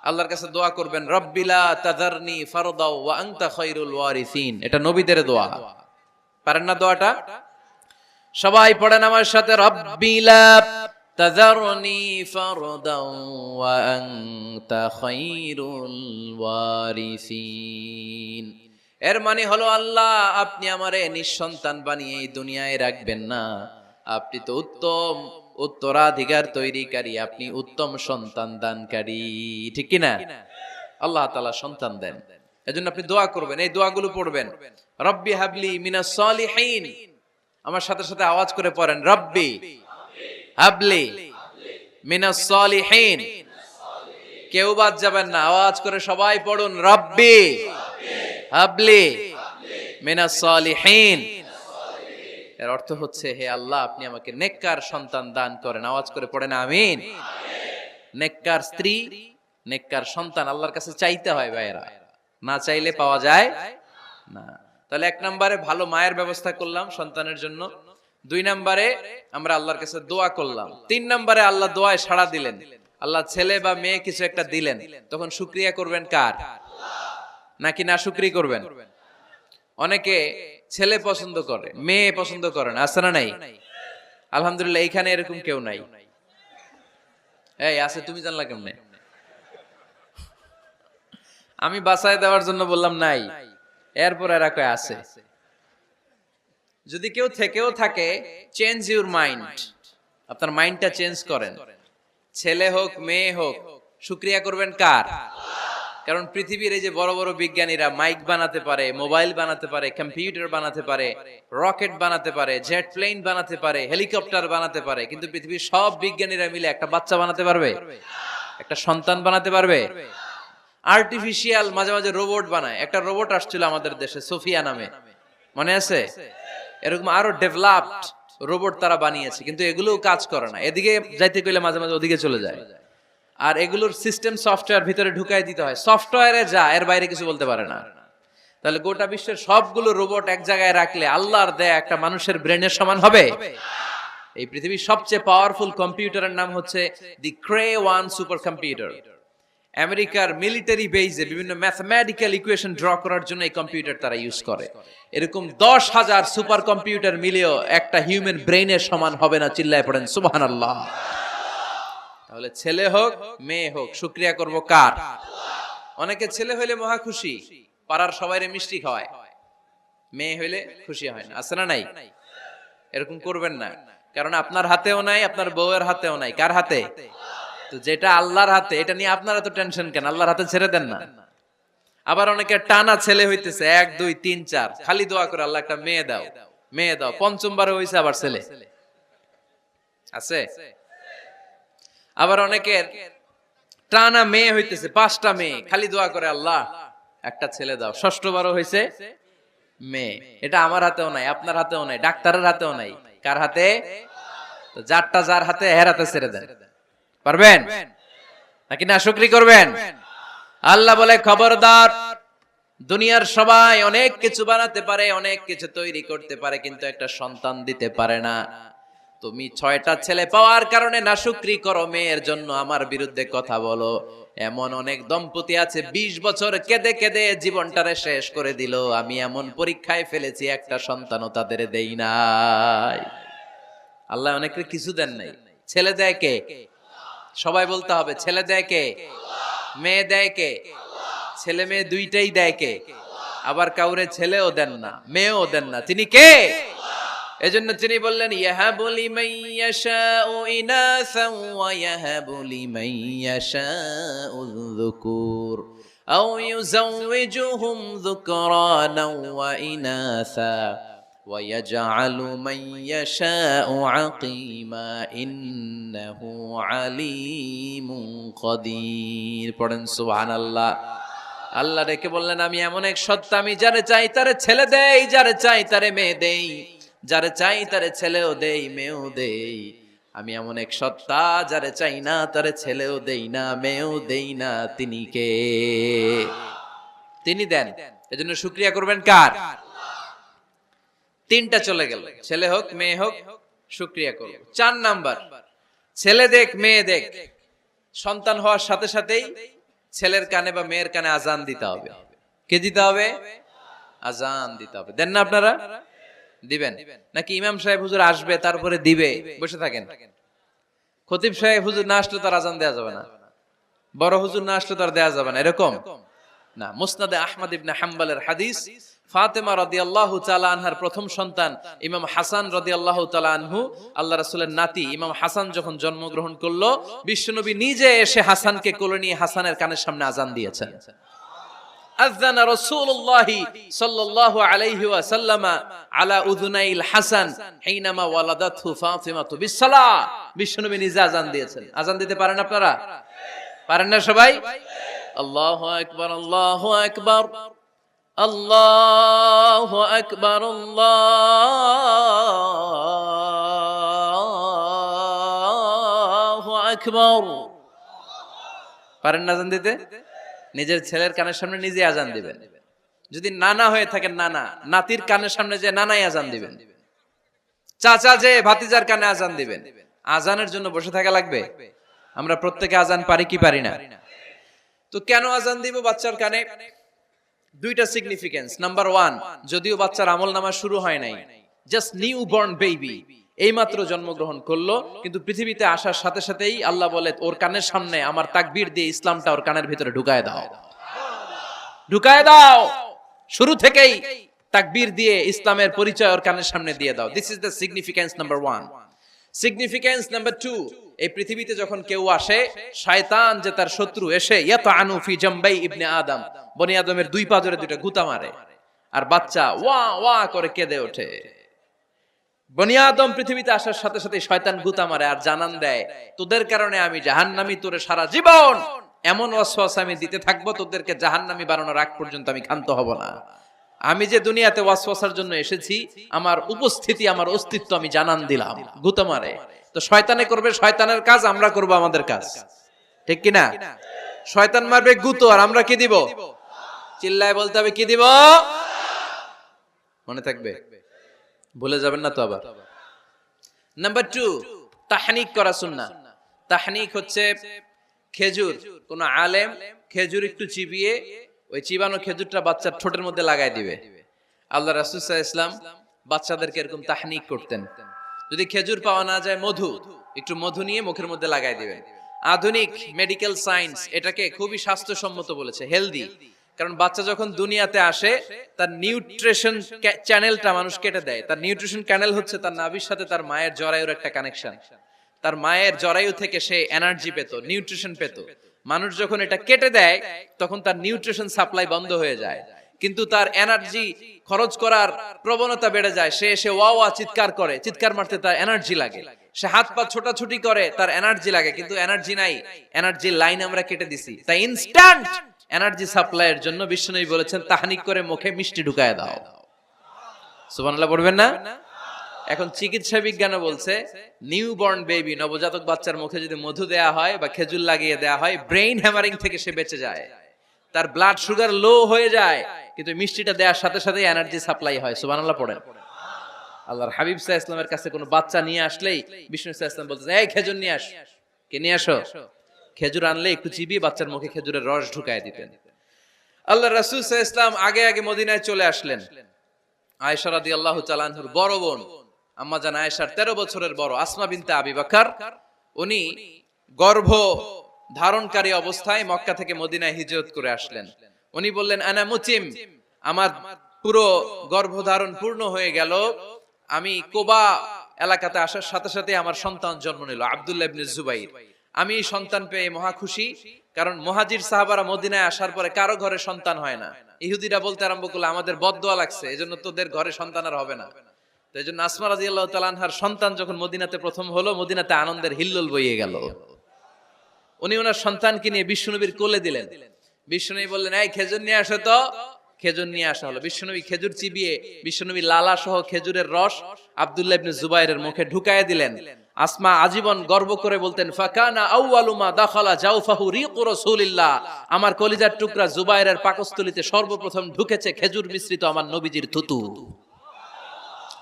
[SPEAKER 1] আল্লাহর কাছে দোয়া করবেন, রব্বিলা তাযারনি ফারদাও ওয়া আনতা খায়রুল ওয়ারিসিন। এটা নবীদের দোয়া, পারেন না দোয়াটা? সবাই পড়েন আমার সাথে, রব্বিলা তাযারনি ফারদাও ওয়া আনতা খায়রুল ওয়ারিসিন। এর মানে হলো আল্লাহ আপনি আমারে নিঃসন্তান বানিয়ে এই দুনিয়ায় রাখবেন না, আপনি তো উত্তম উত্তরাধিকার তৈরিকারী, আপনি উত্তম সন্তান দানকারী, ঠিক কি না? আল্লাহ তাআলা সন্তান দেন, এজন্য আপনি দোয়া করবেন, এই দোয়াগুলো পড়বেন। রব্বি হাবলি মিনাস সালিহিন, আমার সাথে সাথে আওয়াজ করে পড়েন, রব্বি হাবলি মিনাস সালিহিন। কেউ বাদ যাবেন না, আওয়াজ করে সবাই পড়ুন, রব্বি হাবলি মিনাস সালিহিন। এর অর্থ হচ্ছে, হে আল্লাহ আপনি আমাকে নেককার সন্তান দান করেন। আওয়াজ করে পড়েন আমিন। নেককার স্ত্রী, নেককার সন্তান আল্লাহর কাছে চাইতে হয় ভাইরা, না চাইলে পাওয়া যায় না। তাহলে 1 নম্বরে ভালো মায়ের ব্যবস্থা করলাম সন্তানের জন্য, 2 নম্বরে আমরা আল্লাহর কাছে দোয়া করলাম, 3 নম্বরে আল্লাহ দোয়ায় সাড়া দিলেন, আল্লাহ ছেলে বা মেয়ে কিছু একটা দিলেন, তখন শুকরিয়া করবেন কার? নাকি না শুকরি করবেন? অনেকে ছেলে পছন্দ করে, মেয়ে পছন্দ করে না, আছে না নাই? আলহামদুলিল্লাহ এইখানে এরকম কেউ নাই। এই আছে, তুমি জানলা কেমনে? আমি বাঁচায় দেওয়ার জন্য বললাম নাই, এরপর এরা কয় আছে। যদি কেউ থেকেও থাকে, চেঞ্জ ইউর মাইন্ড, আপনার মাইন্ডটা চেঞ্জ করেন। ছেলে হোক মেয়ে হোক, শুকরিয়া করবেন কার? কারণ পৃথিবীর এই যে বড় বড় বিজ্ঞানীরা মাইক বানাতে পারে, মোবাইল বানাতে পারে, কম্পিউটার বানাতে পারে, রকেট বানাতে পারে, জেট প্লেন বানাতে পারে, হেলিকপ্টার বানাতে পারে, কিন্তু পৃথিবীর সব বিজ্ঞানীরা মিলে একটা বাচ্চা বানাতে পারবে? একটা সন্তান বানাতে পারবে? আর্টিফিশিয়াল মাঝে মাঝে রোবট বানায়। একটা রোবট আসছিল আমাদের দেশে, সোফিয়া নামে, মনে আছে? এরকম আরো ডেভেলপড রোবট তারা বানিয়েছে, কিন্তু এগুলোও কাজ করে না। এদিকে যাইতে কইলে মাঝে মাঝে ওদিকে চলে যায়। আর এগুলোর সিস্টেম সফটওয়্যার ভিতরে ঢুকাই দিতে হয়, সফটওয়্যারে যা, এর বাইরে কিছু বলতে পারে না। তাহলে গোটা বিশ্বের সবগুলো রোবট এক জায়গায় রাখলে আল্লাহর দেয়া একটা মানুষের ব্রেনের সমান হবে? এই পৃথিবীর সবচেয়ে পাওয়ারফুল কম্পিউটারের নাম হচ্ছে দি ক্রে 1 সুপার কম্পিউটার। আমেরিকার মিলিটারি বেজে বিভিন্ন ম্যাথমেটিক্যাল ইকুয়েশন ড্র করার জন্য এই কম্পিউটার তারা ইউজ করে। এরকম 10,000 সুপার কম্পিউটার মিলেও একটা হিউম্যান ব্রেইনের সমান হবে না। চিল্লায় পড়েন সুবহানাল্লাহ। তাহলে ছেলে হোক মেয়ে হোক, শুকরিয়া করব কার? অনেকে ছেলে হইলে মহা খুশি, পাড়ার সবাইরে মিষ্টি খাওয়ায়, মেয়ে হইলে খুশি হয় না, আছে না নাই? এরকম করবেন না, কারণ আপনার হাতেও নাই, আপনার বউয়ের হাতেও নাই। কার হাতে? তো যেটা আল্লাহর হাতে, এটা নিয়ে আপনারা তো টেনশন কেন? আল্লাহর হাতে ছেড়ে দেন না। আবার অনেকে টানা ছেলে হইতেছে 1 2 3 4, খালি দোয়া করে আল্লাহ একটা মেয়ে দাও, মেয়ে দাও। পঞ্চমবার হইছে আবার ছেলে, আছে? আবার অনেকের টানা মেয়ে হইতেছে 5টা মেয়ে, খালি দোয়া করে আল্লাহ একটা ছেলে দাও। ষষ্ঠবারও হইছে মেয়ে। এটা আমার হাতেও নাই, আপনার হাতেও নাই, ডাক্তারের হাতেও নাই। কার হাতে? তো যারটা যার হাতে, এর হাতে ছেড়ে দেন। পারবেন নাকি না শুকরি করবেন? আল্লাহ বলে খবরদার, দুনিয়ার সবাই অনেক কিছু বানাতে পারে, অনেক কিছু তৈরি করতে পারে, কিন্তু একটা সন্তান দিতে পারে না। তুমি 6টা ছেলে পাওয়ার কারণে নাশুকরি করো, মেয়ের জন্য আমার বিরুদ্ধে কথা বলো। এমন অনেক দম্পতি আছে 20 বছর কেঁদে কেঁদে জীবনটারে শেষ করে দিল। আমি এমন পরীক্ষায় ফেলেছি, একটা সন্তানও তাদের দেই নাই। আল্লাহ অনেকে কিছু দেন নাই। ছেলে দেয় কে? সবাই বলতে হবে, ছেলে দেয় কে? মেয়ে দেয় কে? ছেলে মেয়ে দুইটাই দেয় কে? আবার কাউরে ছেলেও দেন না, মেয়েও দেন না, তিনি কে? এজন্য তিনি বললেন, ইয়াহাবু লিমান ইয়াশাউ ইনাসান ওয়া ইয়াহাবু লিমান ইয়াশাউ যুকুর আও ইউযাওয়িজুহুম যুকরানান ওয়া ইনাসা ওয়া ইয়াজআলু মান ইয়াশাউ আকিমা ইন্নাহু আলীমুন কাদির। পড়েন সুবহানাল্লাহ। আল্লাহ রেখে বললেন, আমি এমন এক সত্তা, আমি যারে চাই তারে ছেলে দেই, যারে চাই তারে মেয়ে দেই, যারে চাই তারে ছেলেও দেই মেয়েও দেই। আমি এমন এক সত্তা, যারে চাই না তারে ছেলেও দেই না মেয়েও দেই না। তিনি কে? তিনি দেন। এজন্য শুকরিয়া করবেন কার? 3টা চলে গেল, ছেলে হোক মেয়ে হোক, শুকরিয়া করব। 4 নাম্বার, ছেলে দেখ মেয়ে দেখ, সন্তান হওয়ার সাথে সাথেই ছেলের কানে বা মেয়ের কানে আজান দিতে হবে। কে দিতে হবে? আজান দিতে হবে। দেন না আপনারা? দিবেন নাকি ইমাম সাহেব হুজুর আসবে তারপরে দিবে? বসে থাকেন। খতিব সাহেব হুজুর না আসলে তার আজান দেওয়া যাবে না, বড় হুজুর না আসলে তার দেওয়া যাবে না, এরকম না। মুসনাদে আহমদ ইবনে হাম্বলের হাদিস, ফাতেমা রাদিয়াল্লাহু তাআলা আনহার প্রথম সন্তান ইমাম হাসান রাদিয়াল্লাহু তাআলা আনহু, আল্লাহ রাসূলের নাতি ইমাম হাসান যখন জন্মগ্রহণ করলো, বিশ্বনবী নিজে এসে হাসানকে কোলে নিয়ে হাসানের কানের সামনে আজান দিয়েছেন। আযানা রাসূলুল্লাহি সাল্লাল্লাহু আলাইহি ওয়াসাল্লাম আলা উযুনাইল হাসান হিনামা ওয়ালাদাতহু ফাতিমাতু বিসসালাহ। বিশ্বনবী নিজে আজান দিয়েছেন। আজান দিতে পারেন আপনারা? পারেন না সবাই? আল্লাহু আকবার, আল্লাহু আকবার, আল্লাহু আকবার, আল্লাহু আকবার। পারেন না আজান দিতে? নিজের ছেলের কানের সামনে নিজে আজান দিবেন। যদি নানা হয়ে থাকেন, নানা নাতির কানের সামনে যে নানাই আজান দিবেন, চাচা যে ভাতিজার কানে আজান দিবেন। আজানের জন্য বসে থাকা লাগবে? আমরা প্রত্যেকে আজান পারি কি পারি না? তো কেন আজান দিব বাচ্চার কানে? দুইটা সিগনিফিকেন্স। নাম্বার 1, যদিও বাচ্চার আমলনামা শুরু হয় নাই, জাস্ট নিউ বর্ন বেবি, এইমাত্র জন্মগ্রহণ করলো, কিন্তু পৃথিবীতে আসার সাথে সাথেই আল্লাহ বলে ওর কানের সামনে আমার তাকবীর দিয়ে ইসলামটা ওর কানের ভিতরে ঢুকায় দাও, ঢুকায় দাও। শুরু থেকেই তাকবীর দিয়ে ইসলামের পরিচয় ওর কানের সামনে দিয়ে দাও। This is the significance number 1। Significance number 2, এই পৃথিবীতে যখন কেউ আসে, শয়তান যে তার শত্রু, এসে ইয়াতানু ফি জামবাই ইবনে আদম, বনি আদমের দুই পা ধরে দুইটা গুতা মারে, আর বাচ্চা ওয়া ওয়া করে কেঁদে ওঠে। বনি আদম পৃথিবীতে আসার সাথে সাথে শয়তান গুতা মারে আর জানান দেয়, তোদের কারণে আমি জাহান্নামী, তোরে সারা জীবন এমন ওয়াসওয়াসা আমি দিতে থাকবো, তোদেরকে জাহান্নামী বানানোর আগ পর্যন্ত আমি ক্ষান্ত হব না। আমি যে দুনিয়াতে ওয়াসওয়াসার জন্য এসেছি, আমার উপস্থিতি, আমার অস্তিত্ব আমি জানান দিলাম। গুতা মারে। তো শয়তানে করবে শয়তানের কাজ, আমরা করব আমাদের কাজ, ঠিক কি না? শয়তান মারবে গুতো, আর আমরা কি দিব? চিল্লায় বলতে হবে কি দিব? মনে থাকবে, ভুলে যাবেন না তো আবার। নাম্বার 2, তাহনিক করা সুন্নাহ। তাহনিক হচ্ছে খেজুর, কোন আলেম খেজুর একটু চিবিয়ে ওই চিবানো খেজুরটা বাচ্চার ঠোঁটের মধ্যে লাগাই দিবে। আল্লাহ রাসূল সাল্লাল্লাহু আলাইহি ওয়াসাল্লাম বাচ্চাদেরকে এরকম তাহনিক করতেন। যদি খেজুর পাওয়া না যায়, মধু, একটু মধু নিয়ে মুখের মধ্যে লাগাই দিবেন। আধুনিক মেডিকেল সায়েন্স এটাকে খুবই স্বাস্থ্যসম্মত বলেছে, হেলদি। কারণ বাচ্চা যখন দুনিয়াতে আসে, তার নিউট্রিশন চ্যানেলটা মানুষ কেটে দেয়। তার নিউট্রিশন চ্যানেল হচ্ছে তার নাভির সাথে তার মায়ের জরায়ুর একটা কানেকশন। তার মায়ের জরায়ু থেকে সে এনার্জি পেত, নিউট্রিশন পেত। মানুষ যখন এটা কেটে দেয়, তখন তার নিউট্রিশন সাপ্লাই বন্ধ হয়ে যায়, কিন্তু তার এনার্জি খরচ করার প্রবণতা বেড়ে যায়। সে এসে ওয়া ওয়া চিৎকার করে, চিৎকার মারতে তার এনার্জি লাগে। সে হাত পা ছোটাছুটি করে, তার এনার্জি লাগে, কিন্তু এনার্জি নাই, এনার্জি লাইন আমরা কেটে দিছি। তাই ইনস্ট্যান্ট এনার্জি সাপ্লাইয়ের জন্য বিশ্বনবী বলেছেন, তাহনিক করে মুখে মিষ্টি ঢুকায় দাও। সুবহানাল্লাহ পড়বেন না? এখন চিকিৎসা বিজ্ঞানও বলছে, নিউবর্ন বেবি, নবজাতক বাচ্চার মুখে যদি মধু দেয়া হয় বা খেজুর লাগিয়ে দেয়া হয়, ব্রেইন হ্যামারিং থেকে সে বেঁচে যায়। তার ব্লাড সুগার লো হয়ে যায়, কিন্তু মিষ্টিটা দেওয়ার সাথে সাথে এনার্জি সাপ্লাই হয়। সুবহানাল্লাহ পড়েন। আল্লাহর হাবিব সাল্লাল্লাহু আলাইহি ওয়াসাল্লামের কাছে কোনো বাচ্চা নিয়ে আসলেই বিষ্ণু সাল্লাল্লাহু আলাইহি ওয়াসাল্লাম বলতেন, এই খেজুর নিয়ে আস। কে নিয়ে আসো? খেজুর আনলে একটু চিবিয়ে বাচ্চার মুখে খেজুরের রস ঢুকায় দিতেন। আল্লাহর রাসূল সাল্লাল্লাহু আলাইহি ওয়াসাল্লাম আগে আগে মদিনায় চলে আসলেন। আয়েশা রাদিয়াল্লাহু তাআলা আনহার বড় বোন, আম্মা জান আয়েশার 13 বছরের বড়, আসমা বিনতে আবি বকর, উনি গর্ভ ধারণকারী অবস্থায় মক্কা থেকে মদিনায় হিজরত করে আসলেন। উনি বললেন, আনা মুতিম, আমার পুরো গর্ভধারণ পূর্ণ হয়ে গেল, আমি কোবা এলাকাতে আসার সাথে সাথে আমার সন্তান জন্ম নিল, আব্দুল্লাহ ইবনে জুবাইর। আমি সন্তান পেয়ে মহা খুশি, কারণ মুহাজির সাহাবারা মদিনায় আসার পরে কারো ঘরে সন্তান হয় না। ইহুদিরা বলতে আরম্ভ করলো, আমাদের বদদোয়া লাগছে, এজন্য তোদের ঘরে সন্তান আর হবে না। তো এইজন্য আসমা রাদিয়াল্লাহু তাআলা আনহার সন্তান যখন মদিনাতে প্রথম হলো, মদিনাতে আনন্দের হিল্লোল বইয়ে গেল। উনি ওনার সন্তানকে নিয়ে বিশ্বনবীর কোলে দিলেন। বিশ্বনবী বললেন, এই খেজুর নিয়ে আসো তো। খেজুর নিয়ে আসা হলো। বিশ্বনবী খেজুর চিবিয়ে বিশ্বনবী লালা সহ খেজুরের রস আব্দুল্লাহ ইবনে জুবাইরের মুখে ঢুকায় দিলেন। আসমা আজীবন গর্ব করে বলতেন, ফাকানা আউয়ালু মা দাখালা জাওফাহু রিকু রাসূলিল্লাহ, আমার কলিজার টুকরা জুবাইরের পাকস্থলীতে সর্বপ্রথম ঢুকেছে খেজুর মিশ্রিত আমার নবীজির থুতু।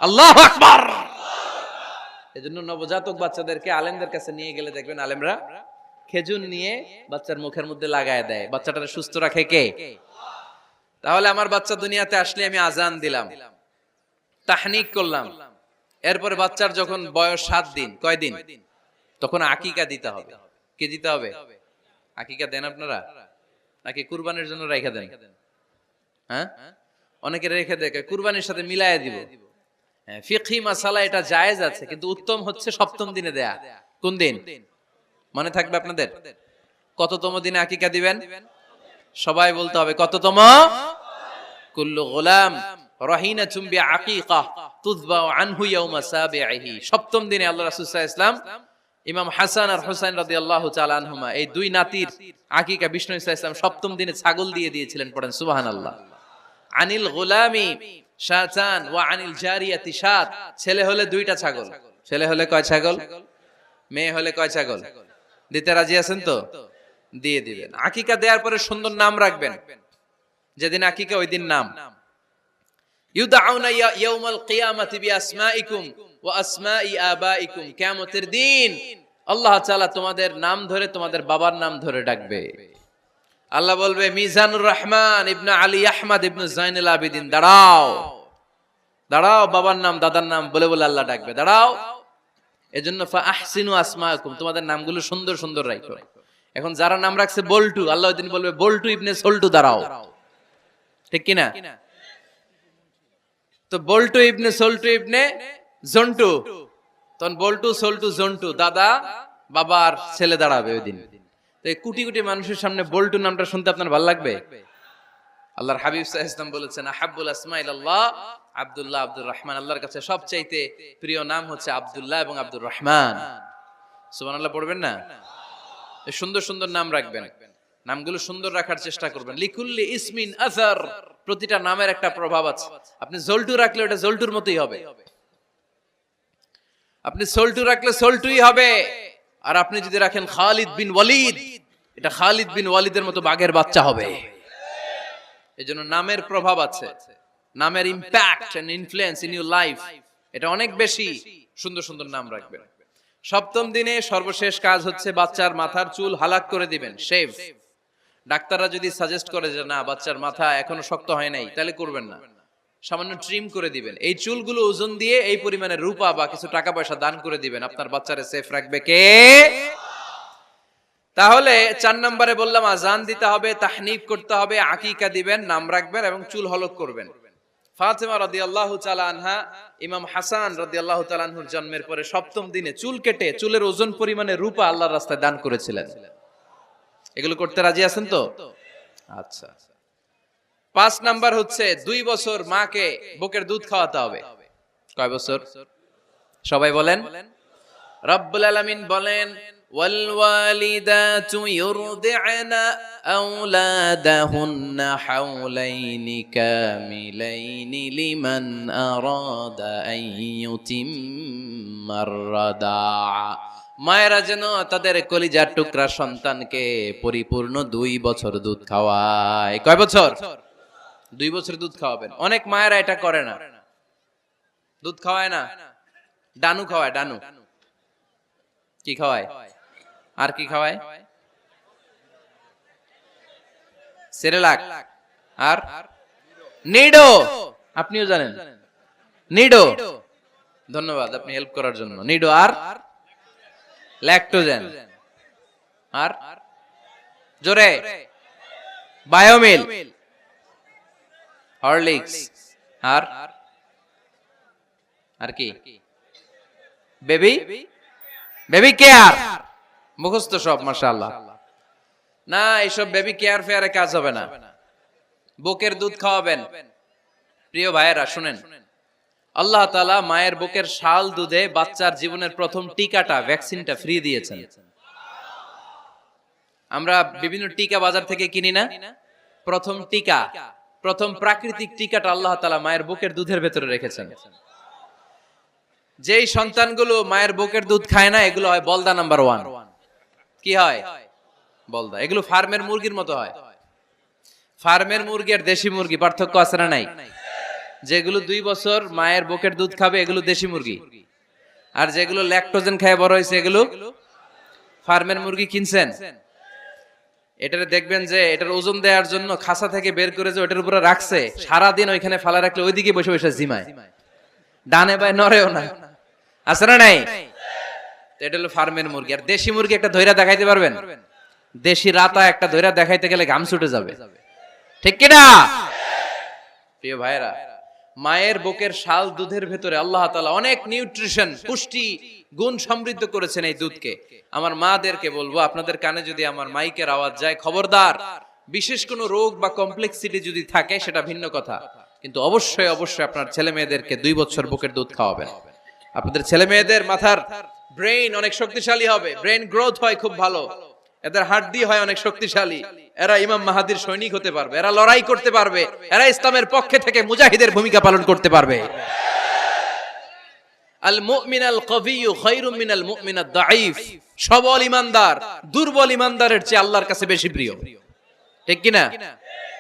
[SPEAKER 1] আল্লাহু আকবার। এজন্য নবজাতক বাচ্চাদেরকে আলেমদের কাছে নিয়ে গেলে দেখবেন আলেমরা খেজুর নিয়ে বাচ্চার মুখের মধ্যে লাগায় দেয়। বাচ্চাটাকে সুস্থ রাখে কে? তাহলে আমার বাচ্চা দুনিয়াতে আসলে আমি আজান দিলাম, তাহনিক করলাম, এরপরে বাচ্চার যখন বয়স 7 দিন, কয় দিন? তখন আকিকা দিতে হবে। কি দিতে হবে? আকিকা দেন আপনারা নাকি কুরবানির জন্য রেখে দেন? হ্যাঁ, অনেকে রেখে দেয় কুরবানির সাথে মিলায়া দিব। হ্যাঁ, ফিকহি মাসালা এটা জায়েজ আছে, কিন্তু উত্তম হচ্ছে সপ্তম দিনে দেয়া। কোন দিন মনে থাকবে আপনাদের? কততম দিনে আকিকা দিবেন? সবাই বলতে হবে কততম? কুল্লু গোলাম রাহিনাতুম বিআকিকা তুযবাউ আনহু ইয়াউমা সাবিহি। সপ্তম দিনে আল্লাহ রাসূল সাল্লাল্লাহু আলাইহি ওয়াসাল্লাম ইমাম হাসান আর হুসাইন রাদিয়াল্লাহু তাআলা আনহুমা এই দুই নাতির আকিকা বিষ্ণু সাল্লাল্লাহু আলাইহি ওয়াসাল্লাম সপ্তম দিনে ছাগল দিয়ে দিয়েছিলেন। পড়েন সুবহানাল্লাহ। আনিল গোলামি শাতান ওয়া আনিল জারিয়াতি শাত। ছেলে হলে দুইটা ছাগল। ছেলে হলে কয় ছাগল? মেয়ে হলে কয় ছাগল? দিতে রাজি আছেন তো? দিয়ে দিবেন। আকিকা দেওয়ার পরে সুন্দর নাম রাখবেন। যেদিন আকিকা ওই দিন নাম। ইউদাউনা ইয়াউমাল কিয়ামাতি বিআসমাইকুম ওয়া আসমাই আবাইকুম। কিয়ামতের দিন আল্লাহ তাআলা তোমাদের নাম ধরে তোমাদের বাবার নাম ধরে ডাকবে। আল্লাহ বলবে মিজানুর রহমান ইবনে আলী আহমদ ইবনে জাইনুল আবিদিন, দাঁড়াও দাঁড়াও, বাবার নাম দাদার নাম বলে বলে আল্লাহ ডাকবে, দাঁড়াও। এজন্য ফা আহসিনু আসমাকুম, তোমাদের নামগুলো সুন্দর সুন্দর রাখো। এখন যারা নাম রাখছে বল্টু, আল্লাহ ওই দিন বলবে বল্টু ইবনে সল্টু, দাঁড়াও। ঠিক কি না? তো বল্টু ইবনে সল্টু ইবনে জন্টু, তখন বল্টু সল্টু জন্টু, দাদা বাবার ছেলে দাঁড়াবে ওই দিন। তো এই কোটি কোটি মানুষের সামনে বল্টু নামটা শুনতে আপনার ভালো লাগবে? আল্লাহর হাবিব সাল্লাল্লাহু আলাইহি ওয়াসাল্লাম বলেছেন আহাব্বুল আসমা ইলাল্লাহ আব্দুল্লাহ আব্দুর রহমান। আল্লাহর কাছে সবচাইতে প্রিয় নাম হচ্ছে আব্দুল্লাহ এবং আব্দুর রহমান। সুবহানাল্লাহ পড়বেন না? সুন্দর সুন্দর নাম রাখবেন, নামগুলো সুন্দর রাখার চেষ্টা করবেন। লিকুল্লি ইসমিন আসার, প্রতিটা নামের একটা প্রভাব আছে। আপনি জল্টু রাখলে ওটা জল্টুর মতোই হবে, আপনি সল্টু রাখলে সল্টুই হবে। আর আপনি যদি রাখেন খালিদ বিন ওয়ালিদ, এটা খালিদ বিন ওয়ালিদের মতো বাঘের বাচ্চা হবে। এজন্য নামের প্রভাব আছে, নামের impact and influence in your life এটা অনেক বেশি। সুন্দর সুন্দর নাম রাখবেন। সপ্তম দিনে সর্বশেষ কাজ হচ্ছে বাচ্চার মাথার চুল হালাক করে দিবেন, শেভ। ডাক্তাররা যদি সাজেস্ট করে যে না বাচ্চার মাথা এখনো শক্ত হয় নাই, তাহলে করবেন না, সামান্য ট্রিম করে দিবেন। এই চুলগুলো ওজন দিয়ে এই পরিমাণে রূপা বা কিছু টাকা পয়সা দান করে দিবেন। আপনার বাচ্চারে সেফ রাখবে কে? তাহলে 4 নম্বরে বললাম আজান দিতে হবে, তাহনিক করতে হবে, আকিকা দিবেন, নাম রাখবেন এবং চুল হলক করবেন। ফাতেমা রাদিয়াল্লাহু তাআলা আনহা ইমাম হাসান রাদিয়াল্লাহু তাআলা আনহুর জন্মের পরে সপ্তম দিনে চুল কেটে চুলের ওজন পরিমাণে রূপা আল্লাহর রাস্তায় দান করেছিলেন। এগুলো করতে রাজি আছেন তো? আচ্ছা। 5 নাম্বার হচ্ছে 2 বছর মাকে বুকের দুধ খাওয়াতে হবে। কয় বছর? সবাই বলেন। রব্বুল আলামিন বলেন ওয়াল ওয়ালিদাতু ইউরদি'না আওলাদাহুন্না হাওলাইনি কামিলাইনি লিমান আরাদা আন ইউতিম্মার রাদা'a। মায়েরা যেন তাদের কলিজার টুকরা সন্তানকে পরিপূর্ণ 2 বছর দুধ খাওয়ায়। কয় বছর? 2 বছর দুধ খাওয়াবেন। অনেক মায়েরা এটা করে না, দুধ খাওয়ায় না, ডানু খাওয়ায়। ডানু কি খাওয়ায়? আর কি খাওয়ায়? সেরেলাক আর নিডো। আপনিও জানেন নিডো? ধন্যবাদ আপনি হেল্প করার জন্য। নিডো আর ল্যাকটোজেন আর জোরে বায়োমিল, হরলিক্স আর কি? Baby care. মুখস্থ সব মাশাআল্লাহ। না এইসব বেবি কেয়ার ফেয়ারে কাজ হবে না। বুকের দুধ খাওয়াবেন। প্রিয় ভাইয়েরা শুনেন, আল্লাহ তাআলা মায়ের বুকের শাল দুধে বাচ্চার জীবনের প্রথম টিকাটা, ভ্যাকসিনটা ফ্রি দিয়েছেন। আমরা বিভিন্ন টিকা বাজার থেকে কিনি না? প্রথম টিকা, প্রথম প্রাকৃতিক টিকাটা আল্লাহ তাআলা মায়ের বুকের দুধের ভেতরে রেখেছেন। যেই সন্তানগুলো মায়ের বুকের দুধ খায় না, এগুলো হয় বলদা নাম্বার 1। কি হয়? বলদা। এগুলো ফার্মের মুরগির মতো হয়। ফার্মের মুরগি আর দেশি মুরগি পার্থক্য আছে না নাই? যেগুলো 2 বছর মায়ের বুকের দুধ খাবে এগুলো দেশি মুরগি, আর যেগুলো ল্যাকটোজেন খায় বড় হয়েছে এগুলো ফার্মের মুরগি। কিনছেন? এটারে দেখবেন যে এটার ওজন দেওয়ার জন্য খাসা থেকে বের করে যে ওটার উপরে রাখছে, সারাদিন ওইখানে ফালা রাখলে ওইদিকে বসে বসে জিমায়, ডানে বায়ে নড়েও না। আছে না নাই? এটা হলো ফার্মের মুরগি। আর দেশি মুরগি একটা ধইরা দেখাইতে পারবেন? দেশি রাতা একটা ধইরা দেখাইতে গেলে ঘাম ছুটে যাবে, ঠিক কিনা? প্রিয় ভাইরা, মায়ের বুকের শাল দুধের ভেতরে আল্লাহ তাআলা অনেক নিউট্রিশন, পুষ্টি গুণ সমৃদ্ধ করেছেন এই দুধকে। আমার মাদেরকে বলবো, আপনাদের কানে যদি আমার মাইকের আওয়াজ যায়, খবরদার, বিশেষ কোনো রোগ বা কমপ্লেক্সিটি যদি থাকে সেটা ভিন্ন কথা, কিন্তু অবশ্যই অবশ্যই আপনার ছেলে মেয়েদেরকে 2 বছর বুকের দুধ খাওয়াবেন। আপনাদের ছেলে মেয়েদের মাথার ব্রেইন অনেক শক্তিশালী হবে, ব্রেইন গ্রোথ হয় খুব ভালো, এদের হাড্ডি হয় অনেক শক্তিশালী, এরা ইমাম মাহাদির সৈনিক হতে পারবে, এরা লড়াই করতে পারবে, এরা ইসলামের পক্ষে থেকে মুজাহিদের ভূমিকা পালন করতে পারবে। আল মুমিন আল কবিয়্যু খায়রুম মিনাল মুমিন আদ দাঈফ। সবল ঈমানদার দুর্বল ঈমানদারের চেয়ে আল্লাহর কাছে বেশি প্রিয়, ঠিক কি না?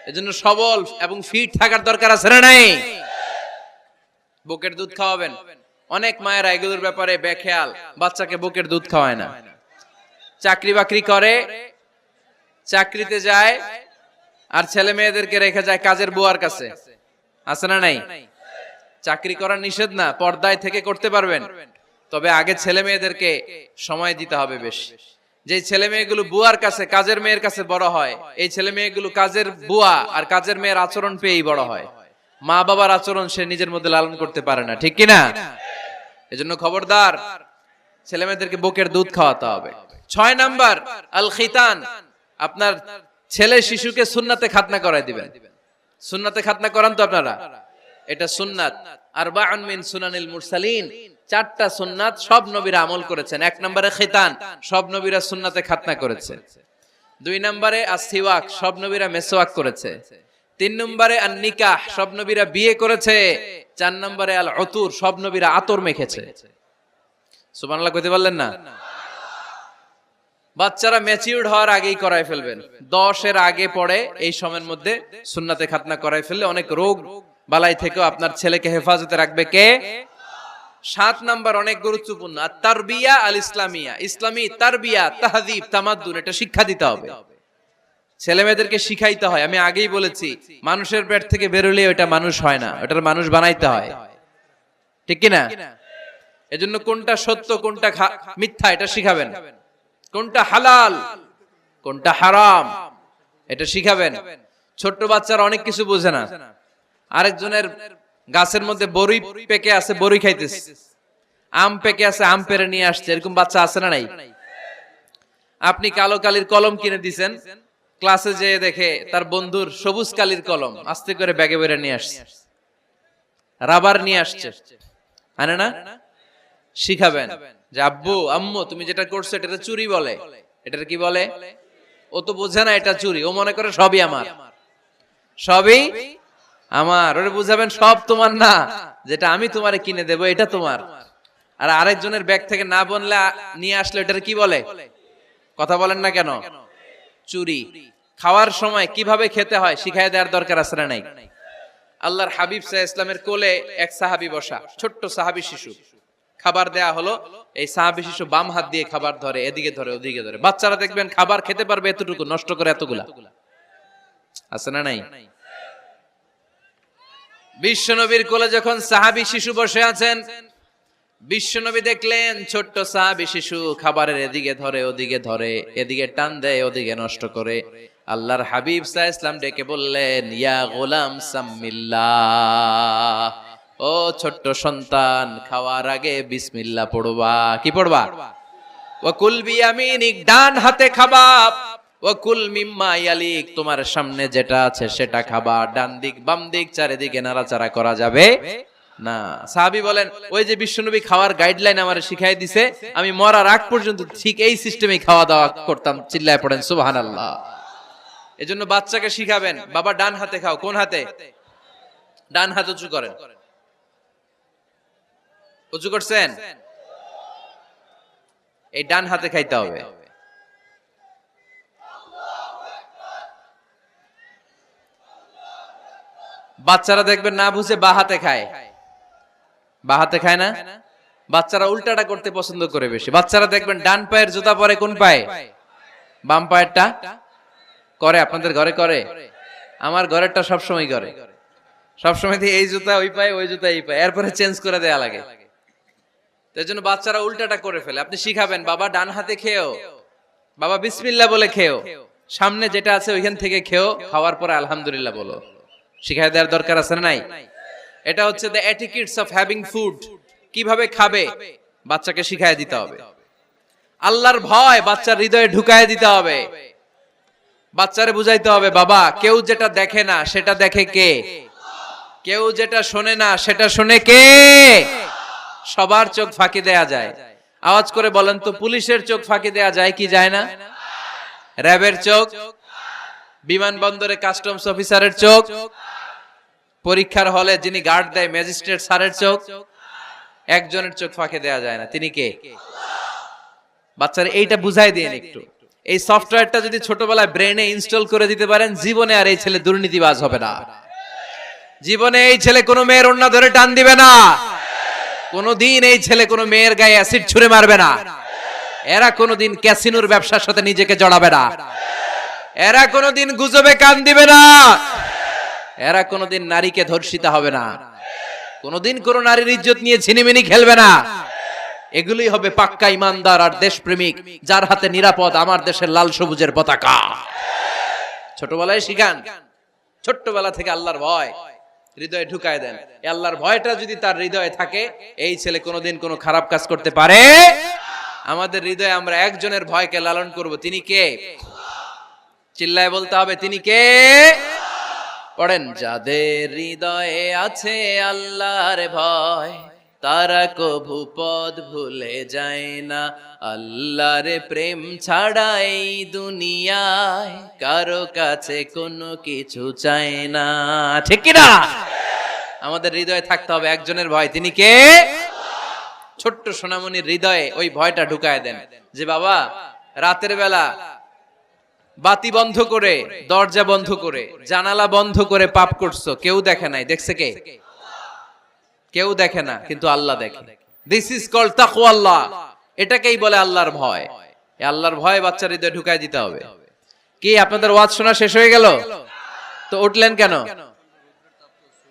[SPEAKER 1] এজন্য সবল এবং ফিট থাকার দরকার আছে না নাই? বুকের দুধ খাওয়াবেন। অনেক মায়েরা এগুলোর ব্যাপারে বেখেয়াল, বাচ্চাকে বুকের দুধ খাওয়ায় না। চাকরি বাকরি করে, চাকরিতে যায়, আর ছেলে মেয়েদেরকে রেখে যায় কাজের বুয়ার কাছে, আছে না নাই? চাকরি করা নিষেধ না, পর্দায় থেকে করতে পারবেন, তবে আগে ছেলে মেয়েদেরকে সময় দিতে হবে বেশি। যে ছেলে মেয়েগুলো বুয়ার কাছে, কাজের মেয়ের কাছে বড় হয়, এই ছেলে মেয়েগুলো কাজের বুয়া আর কাজের মেয়ের আচরণ পেয়েই বড় হয়। মা বাবার আচরণ সে নিজের মধ্যে লালন করতে পারে না, ঠিক কিনা? এজন্য খবরদার, ছেলে মেয়েদেরকে বুকের দুধ খাওয়াতে হবে। 6 নাম্বার আল খিতান। আপনার ছেলে শিশুকে সুন্নাতে খাতনা করাই দিবেন। সুন্নাতে খাতনা করান তো আপনারা? এটা সুন্নাত। আরবাউন মিন সুনানিল মুরসালিন, 4টা সুন্নাত সব নবীরা আমল করেছেন। 1 নম্বরে খিতান, সব নবীরা সুন্নাতে খাতনা করেছে। 2 নম্বরে আসসিওয়াক, সব নবীরা মেসওয়াক করেছে। 3 নম্বরে আন নিকাহ, সব নবীরা বিয়ে করেছে। 4 নম্বরে আল উতুর, সব নবীরা আতর মেখেছে। সুবহানাল্লাহ কইতে পারলেন না? বাচ্চারা ম্যাচিউরড হওয়ার আগেই করাই ফেলবেন। 10 এর আগে পড়ে এই সময়ের মধ্যে সুন্নাতে খাতনা করাই ফেললে অনেক রোগ বালাই থেকেও আপনার ছেলেকে হেফাজতে রাখবে কে? 7 নাম্বার অনেক গুরুত্বপূর্ণ, তারবিয়া আল ইসলামিয়া। ইসলামী তারবিয়া, তাহযীব, তামাদ্দুন, এটা শিক্ষা দিতে হবে। ছেলে মেয়েদেরকে শিখাইতে হয়। আমি আগেই বলেছি, মানুষের পেট থেকে বেরোলে ওটা মানুষ হয় না, ওটার মানুষ বানাইতে হয়, ঠিক কি না? এজন্য কোনটা সত্য কোনটা মিথ্যা এটা শিখাবেন, কোনটা হালাল কোনটা হারাম এটা শিখাবেন। ছোট্ট বাচ্চারা অনেক কিছু বোঝে না। আরেকজনের গাছের মধ্যে বড়ই পেকে আছে, বড়ই খাইতেছে, আম পেকে আছে, আম পেরে নিয়ে আসছে, এরকম বাচ্চা আছে না নাই? আপনি কালো কালির কলম কিনে দিছেন, ক্লাসে যেয়ে দেখে তার বন্ধুর সবুজ কালির কলম, আস্তে করে ব্যাগে বেরে নিয়ে আসছে, রাবার নিয়ে আসছে, আনে না? শিখাবেন যে আব্বু আম্মু তুমি যেটা করছো এটা চুরি বলে। এটা কি বলে? ও তো বোঝে না এটা চুরি, ও মনে করে সবই আমার, সবই আমার। ওরে বুঝাবেন সব তোমার না, যেটা আমি তোমারে কিনে দেবো এটা তোমার। আর আরেকজনের ব্যাগ থেকে না বনলে নিয়ে আসলে এটা কি বলে? কথা বলেন না কেন? চুরি। খাওয়ার সময় কিভাবে খেতে হয় শিখাই দেওয়ার দরকার আছে না নাই? আল্লাহর হাবিব সাল্লাল্লাহু আলাইহি ওয়াসাল্লামের কোলে এক সাহাবী বসা, ছোট্ট সাহাবী শিশু। খাবার দেয়া হলো, এই সাহাবী শিশু বাম হাত দিয়ে খাবার ধরে, এদিকে ধরে ওদিকে ধরে। বাচ্চারা দেখবেন খাবার খেতে পারবে এতটুকু, নষ্ট করে এতগুলা, আছে না নাই? বিশ্বনবীর কোলে যখন সাহাবী শিশু বসে আছেন, বিশ্বনবী দেখলেন ছোট্ট সাহাবী শিশু খাবারের এদিকে ধরে ওদিকে ধরে, এদিকে টান দেয় ওদিকে নষ্ট করে। আল্লাহর হাবিব সাল্লাল্লাহু আলাইহি ওয়াসাল্লাম ডেকে বললেন, ইয়া গোলাম সাম্মিল্লাহ, ও ছোট্ট সন্তান, খাওয়ার আগে বিসমিল্লাহ পড়বা। কি পড়বা? ওয়া কুল বিয়ামিনিক, ডান হাতে খাবা। ওয়া কুল মিম্মা ইয়ালিক, তোমার সামনে যেটা আছে সেটা খাবা। ডান দিক বাম দিক চারিদিকে নাড়াচাড়া করা যাবে না। সাহাবী বলেন, ওই যে বিশ্বনবী খাওয়ার গাইডলাইন আমারে শিখাই দিছে, আমি মরার আগ পর্যন্ত ঠিক এই সিস্টেমে খাওয়া দাওয়া করতাম। চিল্লায় পড়েন সুবহানাল্লাহ। এজন্য বাচ্চাকে শিখাবেন, বাবা ডান হাতে খাও। কোন হাতে? ডান হাত উঁচু করেন। উঁচু করছেন? এই ডান হাতে খাইতে হবে। বাচ্চারা দেখবেন না বুঝে বা হাতে খায়, বা হাতে খায় না। বাচ্চারা উল্টাটা করতে পছন্দ করে বেশি। বাচ্চারা দেখবেন ডান পায়ের জুতা পরে কোন পায়ে? বাম পায়েরটা করে। আপনাদের ঘরে করে? আমার ঘরেরটা সবসময় করে। সবসময় এই জুতা ওই পায়ে, ওই জুতা এই পায়ে, এরপরে চেঞ্জ করে দেয়া লাগে। এর জন্য বাচ্চারা উল্টাটা করে ফেলে। আপনি শিখাবেন বাবা ডান হাতে খেও, বাবা বিসমিল্লাহ বলে খেও, সামনে যেটা আছে ওইখান থেকে খেও, খাওয়ার পরে আলহামদুলিল্লাহ বলো। শিখাই দেওয়ার দরকার আছে না নাই? এটা হচ্ছে the etiquettes of having food. কিভাবে খাবে বাচ্চাকে শিখাই দিতে হবে। আল্লাহর ভয় বাচ্চার হৃদয়ে ঢুকায় দিতে হবে। বাচ্চারে বুঝাইতে হবে বাবা কেউ যেটা দেখে না সেটা দেখে কে, কেউ যেটা শোনে না সেটা শোনে কে। সবার চোখ ফাঁকি দেয়া যায়। আওয়াজ করে বলেন তো, পুলিশের চোখ ফাঁকি দেয়া যায় কি যায় না? র্যাবের চোখ, বিমানবন্দরে কাস্টমস অফিসারের চোখ, পরীক্ষার হলে যিনি গার্ড দেয় ম্যাজিস্ট্রেট স্যারের চোখ, একজনের চোখ ফাঁকি দেয়া যায় না। তিনি কে? বাচ্চারা এইটা বুঝাই দিয়েন একটু। এই সফটওয়্যারটা যদি ছোটবেলায় ব্রেনে ইনস্টল করে দিতে পারেন, জীবনে আর এই ছেলে দুর্নীতিবাজ হবে না। জীবনে এই ছেলে কোনো মেয়ের ওড়না ধরে টান দিবে না। কোনোদিন এই ছেলে কোনো মেয়ের গায়ে অ্যাসিড ছুঁড়ে মারবে না। এরা কোনোদিন ক্যাসিনোর ব্যবসার সাথে নিজেকে জড়াবে না। এরা কোনোদিন গুজবে কান দিবে না। এরা কোনোদিন নারীকে ধর্ষিতা হবে না। কোনোদিন কোনো নারীর ইজ্জত নিয়ে ছিনিমিনি খেলবে না। এগুলোই হবে পাক্কা ইমানদার আর দেশপ্রেমিক, যার হাতে নিরাপদ আমার দেশের লাল সবুজের পতাকা। ছোটবেলায় শিখান, ছোট্টবেলা থেকে আল্লাহর ভয় হৃদয়ে ঢুকায় দেন। এই আল্লাহর ভয়টা যদি তার হৃদয়ে থাকে, এই ছেলে কোনোদিন কোনো খারাপ কাজ করতে পারে। আমাদের হৃদয়ে আমরা একজনের ভয়কে লালন করব, তিনি কে? চিল্লায় বলতে হবে, তিনি কে? পড়েন, যাদের হৃদয়ে আছে আল্লাহর ভয়, তারা কভু পথ ভুলে যায় না। আল্লাহর প্রেম ছাড়া এই দুনিয়ায় কারো কাছে কোনো কিছু চায় না। ঠিক কি না? আমাদের হৃদয়ে থাকতে হবে একজনের ভয়, তিনি কে? ছোট্ট সোনামণির হৃদয়ে ওই ভয়টা ঢুকায় দেন যে বাবা রাতের বেলা বাতি বন্ধ করে, দরজা বন্ধ করে, জানালা বন্ধ করে পাপ করছো, কেউ দেখে নাই। দেখছে কে? কেউ দেখে না, কিন্তু আল্লাহ দেখে। দিস ইজ কল্ড তাকওয়াল্লাহ। এটাকেই বলে আল্লাহর ভয়। এই আল্লাহর ভয় বাচ্চার হৃদয়ে ঢুকায় দিতে হবে। কি আপনাদের ওয়াজ শোনা শেষ হয়ে গেল? তো উঠলেন কেন?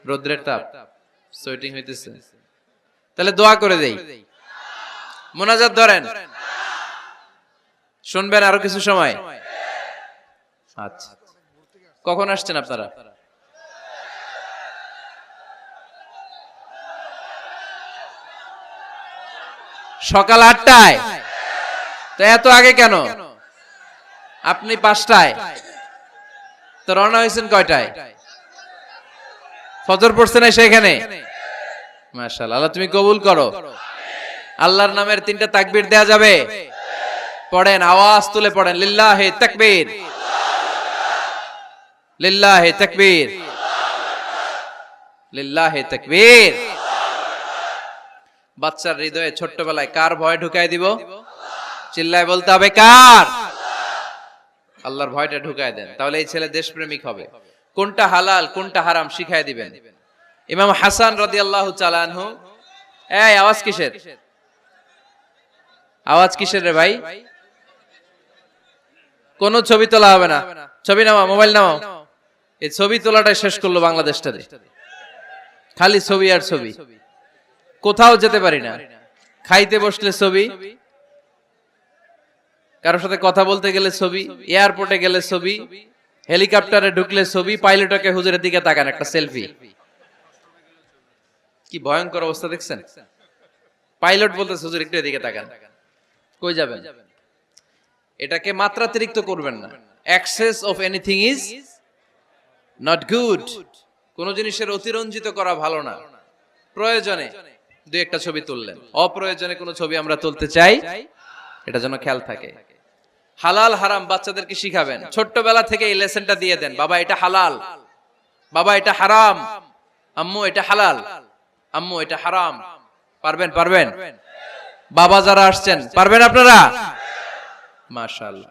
[SPEAKER 1] রোদ্রের তাপ, সোয়েটিং হইতেছে। তাহলে দোয়া করে দেই, মোনাজাত ধরেন, শুনবেন আরো কিছু সময়। আচ্ছা, কখন আসছেন আপনারা? সকাল 8টায়। তো এত আগে কেন? আপনি 5টায়, তো রওনা হয়েছেন কয়টায়? ফজর পড়ছে না সেখানে? মাশাআল্লাহ, আল্লাহ তুমি কবুল করো। আল্লাহর নামের 3টা তাকবীর দেয়া যাবে? পড়েন, আওয়াজ তুলে পড়েন, লিল্লাহি তাকবীর, লিল্লাহি তাকবীর, লিল্লাহি তাকবীর। বাচ্চার হৃদয়ে ছোট্টবেলায় কার ভয় ঢুকায় দিব? চিল্লায় বলতে হবে, কার? আল্লাহর ভয়টা ঢুকায় দেন, তাহলে এই ছেলে দেশপ্রেমিক হবে। কোনটা হালাল কোনটা হারাম শিখায় দিবেন। ইমাম হাসান রাদিয়াল্লাহু তাআলা আনহু, এই আওয়াজ কিসের? আওয়াজ কিসের রে ভাই? কোন ছবি তোলা হবে না। ছবি নামাও, মোবাইল নামাও। এই ছবি তোলাটা শেষ করলো বাংলাদেশটাতে। খালি ছবি আর ছবি, কোথাও যেতে পারি না। খাইতে বসলে ছবি, কারোর সাথে কথা বলতে গেলে ছবি, এয়ারপোর্টে গেলে ছবি, হেলিকপ্টারে ঢুকলে ছবি, পাইলটকে হুজুরের দিকে তাকান, একটা সেলফি। কি ভয়ঙ্কর অবস্থা দেখছেন? পাইলট বলতে হুজুর একটু এদিকে তাকান, কই যাবেন? এটাকে মাত্রাতিরিক্ত করবেন না। Access of anything is not good. কোন জিনিসের অতিরঞ্জিত করা ভালো না। প্রয়োজনে দুই একটা ছবি তুললেন, অপ্রয়োজনে কোনো ছবি আমরা তুলতে চাই, এটা যেন খেয়াল থাকে। হালাল হারাম বাচ্চাদেরকে শিখাবেন, ছোট্টবেলা থেকে এই লেসনটা দিয়ে দেন। বাবা এটা হালাল, বাবা এটা হারাম, আম্মু এটা হালাল, আম্মু এটা হারাম। পারবেন? পারবেন? বাবা যারা আসছেন পারবেন আপনারা? মাশাআল্লাহ।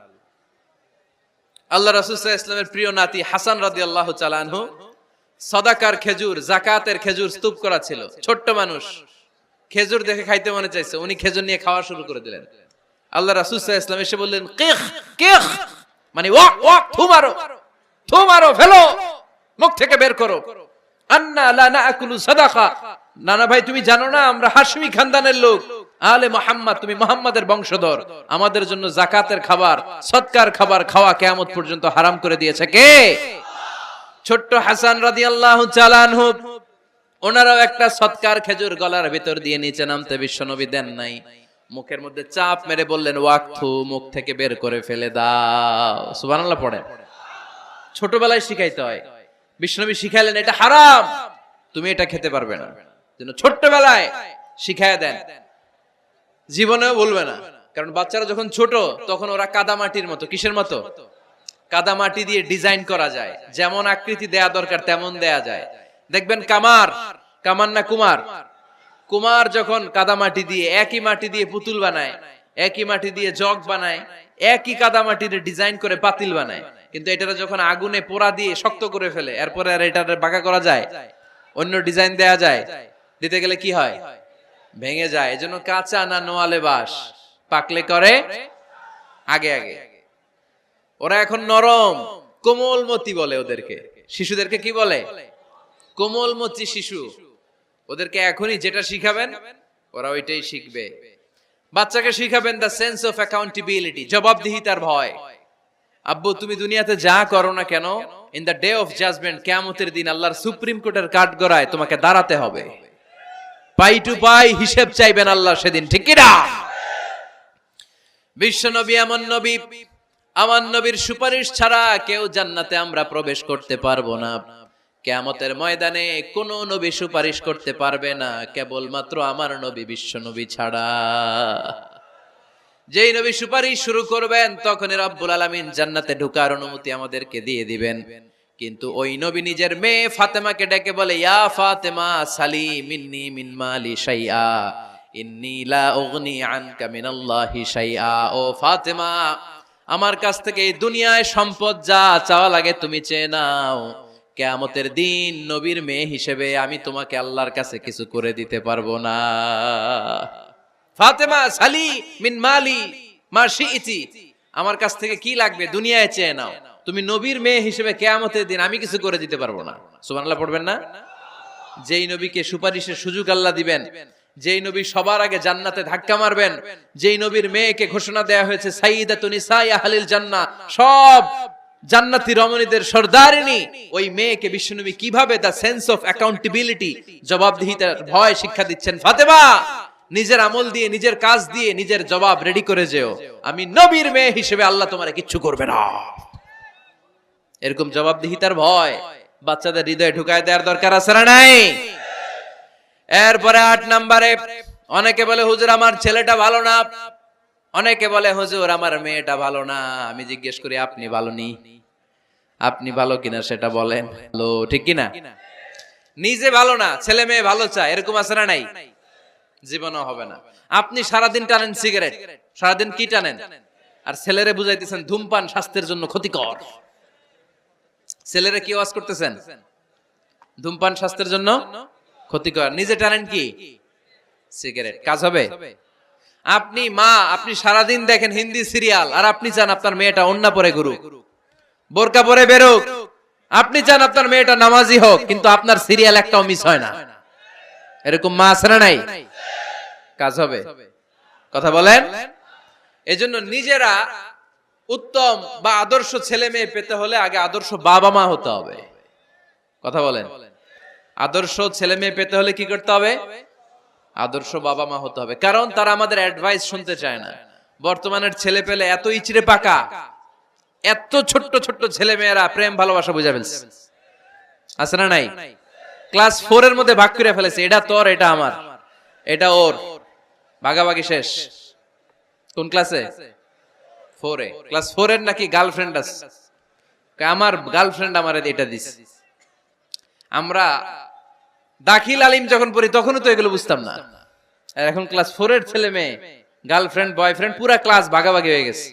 [SPEAKER 1] আল্লাহ রাসূল সাল্লাল্লাহু আলাইহি ওয়াসাল্লামের প্রিয় নাতি হাসান রাদিয়াল্লাহু তাআলা আনহু সাদাকার খেজুর, যাকাতের খেজুর স্তূপ করা ছিল। ছোট্ট মানুষ, খেজুর দেখে খাইতে মনে চাইছে, উনি খেজুর নিয়ে খাওয়া শুরু করে দিলেন। আল্লাহ রাসূল সাল্লাল্লাহু আলাইহি ওয়াসাল্লাম এসে বললেন, কিখ কিখ, মানে ওয়াক ওয়াক, থু মারো, থু মারো, ফেলো, মুখ থেকে বের করো। আন্না লা নাকুলু সাদাকা, নানা ভাই তুমি জানো না আমরা হাশমি খানদানের লোক, আলে মুহাম্মদ, তুমি মুহাম্মাদের বংশধর, আমাদের জন্য যাকাতের খাবার, সদকার খাবার খাওয়া কিয়ামত পর্যন্ত হারাম করে দিয়েছে কে? ছোট্ট হাসান রাদিয়াল্লাহু তাআলা আনহু, ওনারাও একটা সদকার খেজুর গলার ভিতর দিয়ে নিচে নামতে বিশ্বনবী দেন নাই। মুখের মধ্যে চাপ মেরে বললেন ওয়াক্তু, মুখ থেকে বের করে ফেলে দাও। সুবহানাল্লাহ পড়েন। ছোটবেলায় শিখাইতে হয়। বিশ্বনবী শিখাইলেন এটা হারাম, তুমি এটা খেতে পারবে না, যেন ছোট্টবেলায় শিখায় দেন, জীবনেও বলবে না। কারণ বাচ্চারা যখন ছোট তখন ওরা কাদামাটির মতো। কিসের মতো? কাদামাটি দিয়ে ডিজাইন করা যায়, যেমন আকৃতি দেয়া দরকার তেমন দেয়া যায়। দেখবেন কামার না কুমার, কুমার যখন কাদামাটি দিয়ে, একই মাটি দিয়ে পুতুল বানায়, একই মাটি দিয়ে জগ বানায়, একই কাদামাটির ডিজাইন করে পাতিল বানায়, কিন্তু এটা যখন আগুনে পোড়া দিয়ে শক্ত করে ফেলে, এরপরে আর এটা বাঁকা করা যায়, অন্য ডিজাইন দেয়া যায়, দিতে গেলে কি হয়? ভেঙে যায়। এজন্য কাঁচা না নোয়ালে বাস, পাকলে করে আগে আগে। ওরা এখন নরম, কোমলমতি বলে ওদেরকে। শিশুদেরকে কি বলে? কোমলমতি শিশু। ওদেরকে এখনই যেটা শিখাবেন ওরা ওইটাই শিখবে। বাচ্চাকে শিখাবেন দ্য সেন্স অফ অ্যাকাউন্টেবিলিটি, জবাবদিহিতার ভয়। আব্বু তুমি দুনিয়াতে যা করো না কেন, in the day of judgement, কিয়ামতের দিন আল্লাহর সুপ্রিম কোর্টের কাঠগড়ায় তোমাকে দাঁড়াতে হবে। পাই টু পাই হিসেব চাইবেন আল্লাহ সেদিন, ঠিক কি না? বিশ্বনবী এমন নবী, আমার নবীর সুপারিশ ছাড়া কেউ জান্নাতে আমরা প্রবেশ করতে পারবো না। কিয়ামতের ময়দানে কোন নবী সুপারিশ করতে পারবে না, কেবলমাত্র আমার নবী বিশ্বনবী ছাড়া। যেই নবী সুপারিশ শুরু করবেন তখনই রব্বুল আলামিন জান্নাতে ঢোকার অনুমতি আমাদেরকে দিয়ে দিবেন। কিন্তু ওই নবী নিজের মেয়ে ফাতেমাকে ডেকে বলে, ইয়া ফাতেমা সালি মিন্নি মিন মালি শাইআ ইন্নী লা উগনি আনকা মিনাল্লাহি শাইআ। ও ফাতেমা, আমার কাছ থেকে এই দুনিয়ায় সম্পদ যা চাওয়া লাগে তুমি চেয়ে নাও, কিয়ামতের দিন নবীর মেয়ে হিসেবে আমি তোমাকে আল্লাহর কাছে কিছু করে দিতে পারবো না। ফাতেমা সালি মিন মালি মা শিইতি, আমার কাছ থেকে কি লাগবে দুনিয়ায় চেয়ে নাও, তুমি নবীর মেয়ে হিসেবে কিয়ামতের দিন আমি কিছু করে দিতে পারবো না। সুবহানাল্লাহ পড়বেন না? যেই নবীকে সুপারিশের সুযোগ আল্লাহ দিবেন, যেই নবী সবার আগে জান্নাতে ধাক্কা মারবেন, যেই নবীর মেয়েকে ঘোষণা দেয়া হয়েছে সাইয়্যিদাতুন নিসাই আহলিল জান্নাহ, সব জান্নাতি রমণীদের সর্দারিনী, ওই মেয়েকে বিশ্বনবী কিভাবে দা সেন্স অফ অ্যাকাউন্টেবিলিটি, জবাবদিহিতার ভয় শিক্ষা দিচ্ছেন। ফাতেমা, নিজের আমল দিয়ে, নিজের কাজ দিয়ে নিজের জবাব রেডি করে যেও, আমি নবীর মেয়ে হিসেবে আল্লাহ তোমারে কিচ্ছু করবে না। এরকম জবাবদিহিতার ভয় বাচ্চাদের হৃদয়ে ঢুকায় দেওয়ার দরকার আছে না নাই? এরপরে 8 নম্বরে, অনেকে বলে হুজুর আমার ছেলেটা ভালো না, অনেকে বলে হুজুর আমার মেয়েটা ভালো না। আমি জিজ্ঞেস করি আপনি ভালো নি? আপনি ভালো কিনা সেটা বলেন। ভালো, ঠিক কিনা? নিজে ভালো না, ছেলে মেয়ে ভালো চায়, এরকম আছে না নাই? জীবনও হবে না। আপনি সারাদিন টানেন সিগারেট, সারাদিন কি টানেন, আর ছেলেরে বুঝাইতেছেন ধূমপান স্বাস্থ্যের জন্য ক্ষতিকর। ছেলেরে কি ওয়াজ করতেছেন? ধূমপান স্বাস্থ্যের জন্য ক্ষতিকর। নিজে টানেন কি? সিগারেট। কাজ হবে? আপনি মা, আপনি সারাদিন দেখেন হিন্দি সিরিয়াল, আর আপনি চান আপনার মেয়েটা ওন্না পরে ঘুরুক, বোরকা পরে বেরোক। আপনি চান আপনার মেয়েটা নামাজি হোক, কিন্তু আপনার সিরিয়াল একটাও মিস হয় না। এরকম মা আছে না নাই? কাজ হবে? কথা বলেন। এজন্য নিজেরা উত্তম বা আদর্শ ছেলে মেয়ে পেতে হলে আগে আদর্শ বাবা মা হতে হবে। কথা বলেন। আদর্শ ছেলে মেয়ে পেতে হলে কি করতে হবে? আদর্শ বাবা মা হতে হবে। কারণ তারা আমাদের অ্যাডভাইস শুনতে চায় না। বর্তমানের ছেলে পেলে এত ইচড়ে পাকা, এত ছোট্ট ছোট্ট ছেলে মেয়েরা প্রেম ভালোবাসা বুঝা ফেলছে, আছে না নাই? ক্লাস 4 এর মধ্যে ভাগ করে ফেলেছে, এটা তোর, এটা আমার, এটা ওর, ভাগাভাগি শেষ। কোন ক্লাসে? 4 এ। ক্লাস 4 এর নাকি গার্লফ্রেন্ড আছে, আমার গার্লফ্রেন্ড আমার এটা দিছে। আমরা দাখিল আলিম যখন পড়ি তখনও তো এগুলো বুঝতাম না। আর এখন ক্লাস 4 এর ছেলে মেয়ে গার্লফ্রেন্ড বয়ফ্রেন্ড পুরা ক্লাস ভাগাভাগি হয়ে গেছে,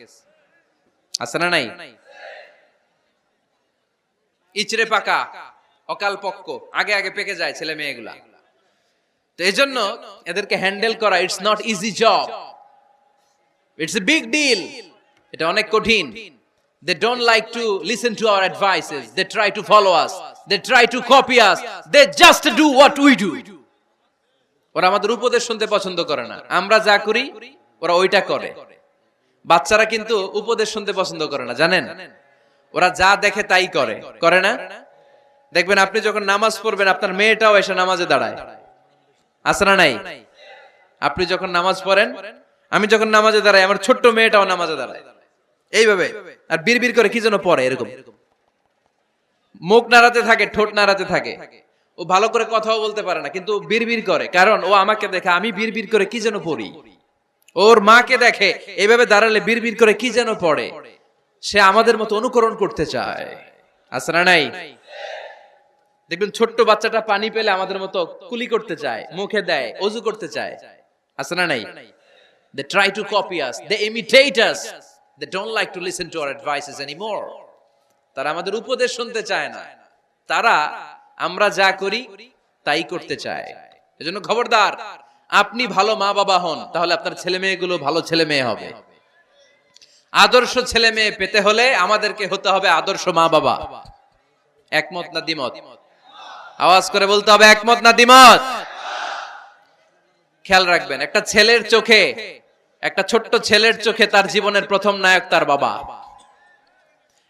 [SPEAKER 1] আছে না নাই? ইচড়ে পাকা, অকাল পক্ক, আগে আগে পেকে যায় ছেলে মেয়েগুলা। তো এজন্য এদেরকে হ্যান্ডেল করা it's not easy job, it's a big deal. এটা অনেক কঠিন। They don't like to listen to our advices. They try to follow us. They try to copy us. They just do what we do. ওরা আমাদের উপদেশ শুনতে পছন্দ করে না, আমরা যা করি ওরা ওইটা করে। বাচ্চারা কিন্তু উপদেশ শুনতে পছন্দ করে না, জানেন? ওরা যা দেখে তাই করে, করে না? দেখবেন আপনি যখন নামাজ পড়বেন আপনার মেয়েটাও এসে নামাজে দাঁড়ায়, আছে না নাই? আপনি যখন নামাজ পড়েন, আমি যখন নামাজে দাঁড়াই, আমার ছোট্ট মেয়েটাও নামাজে দাঁড়ায় এইভাবে, আর বিড়বিড় করে কি যেন পড়ে, এরকম মুখ নাড়াতে থাকে, ঠোঁট নাড়াতে থাকে। ও ভালো করে কথাও বলতে পারে না, কিন্তু বিড়বিড় করে, কারণ ও আমাকে দেখে আমি বিড়বিড় করে কি যেন পড়ি। ওর মাকে দেখে এইভাবে দাঁড়ালে বিড়বিড় করে কি যেন পড়ে। সে আমাদের মতো অনুকরণ করতে চায়, আছে না নাই? দেখবেন ছোট্ট বাচ্চাটা পানি পেলে আমাদের মতো কুলি করতে চায়, মুখে দেয়, ওযু করতে চায়, আছে না নাই? They try to copy us, they imitate us, they don't like to listen to our advices anymore. তারা আমাদের উপদেশ শুনতে চায় না, তারা আমরা যা করি তাই করতে চায়। এজন্য খবরদার, আপনি ভালো মা বাবা হন, তাহলে আপনার ছেলে মেয়েগুলো ভালো ছেলে মেয়ে হবে। আদর্শ ছেলে মেয়ে পেতে হলে আমাদেরকে হতে হবে আদর্শ মা বাবা। একমত না দ্বিমত? আওয়াজ করে বলতে হবে, একমত না দ্বিমত? খেয়াল রাখবেন, একটা ছেলের চোখে, একটা ছোট্ট ছেলের চোখে তার জীবনের প্রথম নায়ক তার বাবা।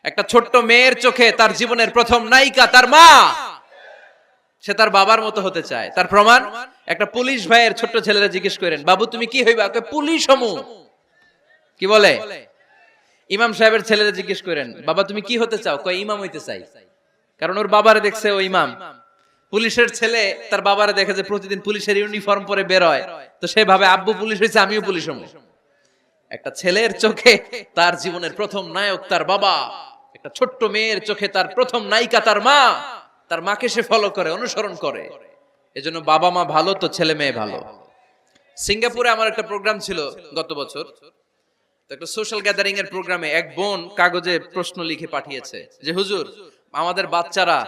[SPEAKER 1] একটা ছোট্ট মেয়ের চোখে তার জীবনের প্রথম নায়িকা তার মা। সে তার বাবার মতো হতে চায়। তার প্রমাণ, একটা পুলিশ ভাইয়ের ছোট্ট ছেলেরা জিজ্ঞেস করেন, বাবু তুমি কি হইবা? পুলিশ হমু। কি বলে? ইমাম সাহেবের ছেলেরা জিজ্ঞেস করেন, বাবা তুমি কি হতে চাও? কয় ইমাম হইতে চাই। কারণ ওর বাবারে দেখছে ও ইমাম। পুলিশের ছেলে তার বাবারে দেখে যে প্রতিদিন পুলিশের ইউনিফর্ম পরে বের হয়, তো সে ভাবে আব্বু পুলিশ হয়েছে, আমিও পুলিশ হবো। একটা ছেলের চোখে তার জীবনের প্রথম নায়ক তার বাবা, একটা ছোট্ট মেয়ের চোখে তার প্রথম নায়িকা তার মা। তার মাকে সে ফলো করে, অনুসরণ করে। এজন্য বাবা মা ভালো তো ছেলে মেয়ে ভালো। সিঙ্গাপুরে আমার একটা প্রোগ্রাম ছিল গত বছর, একটা সোশ্যাল গ্যাদারিং এর প্রোগ্রামে এক বোন কাগজে প্রশ্ন লিখে পাঠিয়েছে যে হুজুর, আমাদের বাচ্চারা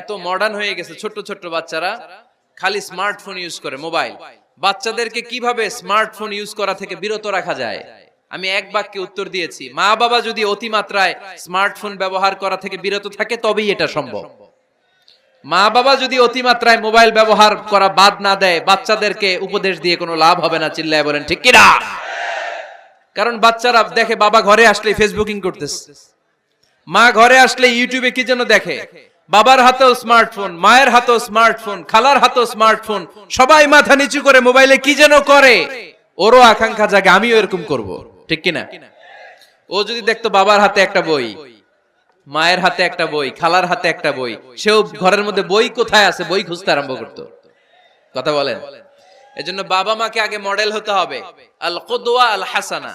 [SPEAKER 1] এত মডার্ন হয়ে গেছে, ছোট্ট ছোট্ট বাচ্চারা খালি স্মার্টফোন ইউজ করে, মোবাইল। বাচ্চাদেরকে কিভাবে স্মার্টফোন ইউজ করা থেকে বিরত রাখা যায়? আমি এক বাক্যে উত্তর দিয়েছি, মা বাবা যদি অতিমাত্রায় স্মার্টফোন ব্যবহার করা থেকে বিরত থাকে তবেই এটা সম্ভব। মা বাবা যদি অতিমাত্রায় মোবাইল ব্যবহার করা বাদ না দেয়, বাচ্চাদেরকে উপদেশ দিয়ে কোনো লাভ হবে না। চিল্লায় বলেন ঠিক কিনা? কারণ বাচ্চারা দেখে বাবা ঘরে আসলে ফেসবুকিং করতেছে, মা ঘরে আসলে ইউটিউবে কি যেন দেখে, বাবার হাতেও স্মার্টফোন, মায়ের হাতেও স্মার্টফোন, খালার হাতেও স্মার্টফোন, সবাই মাথা নিচু করে মোবাইলে কি যেন করে। ওরও আকাঙ্ক্ষা জাগে আমিও এরকম করব, ঠিক কিনা? ও যদি দেখতো বাবার হাতে একটা বই, মায়ের হাতে একটা বই, খালার হাতে একটা বই, সেও ঘরের মধ্যে বই কোথায় আছে বই খুঁজতে আরম্ভ করতো। কথা বলেন? এজন্য বাবা মাকে আগে মডেল হতে হবে, আল কুদওয়া আল হাসানা।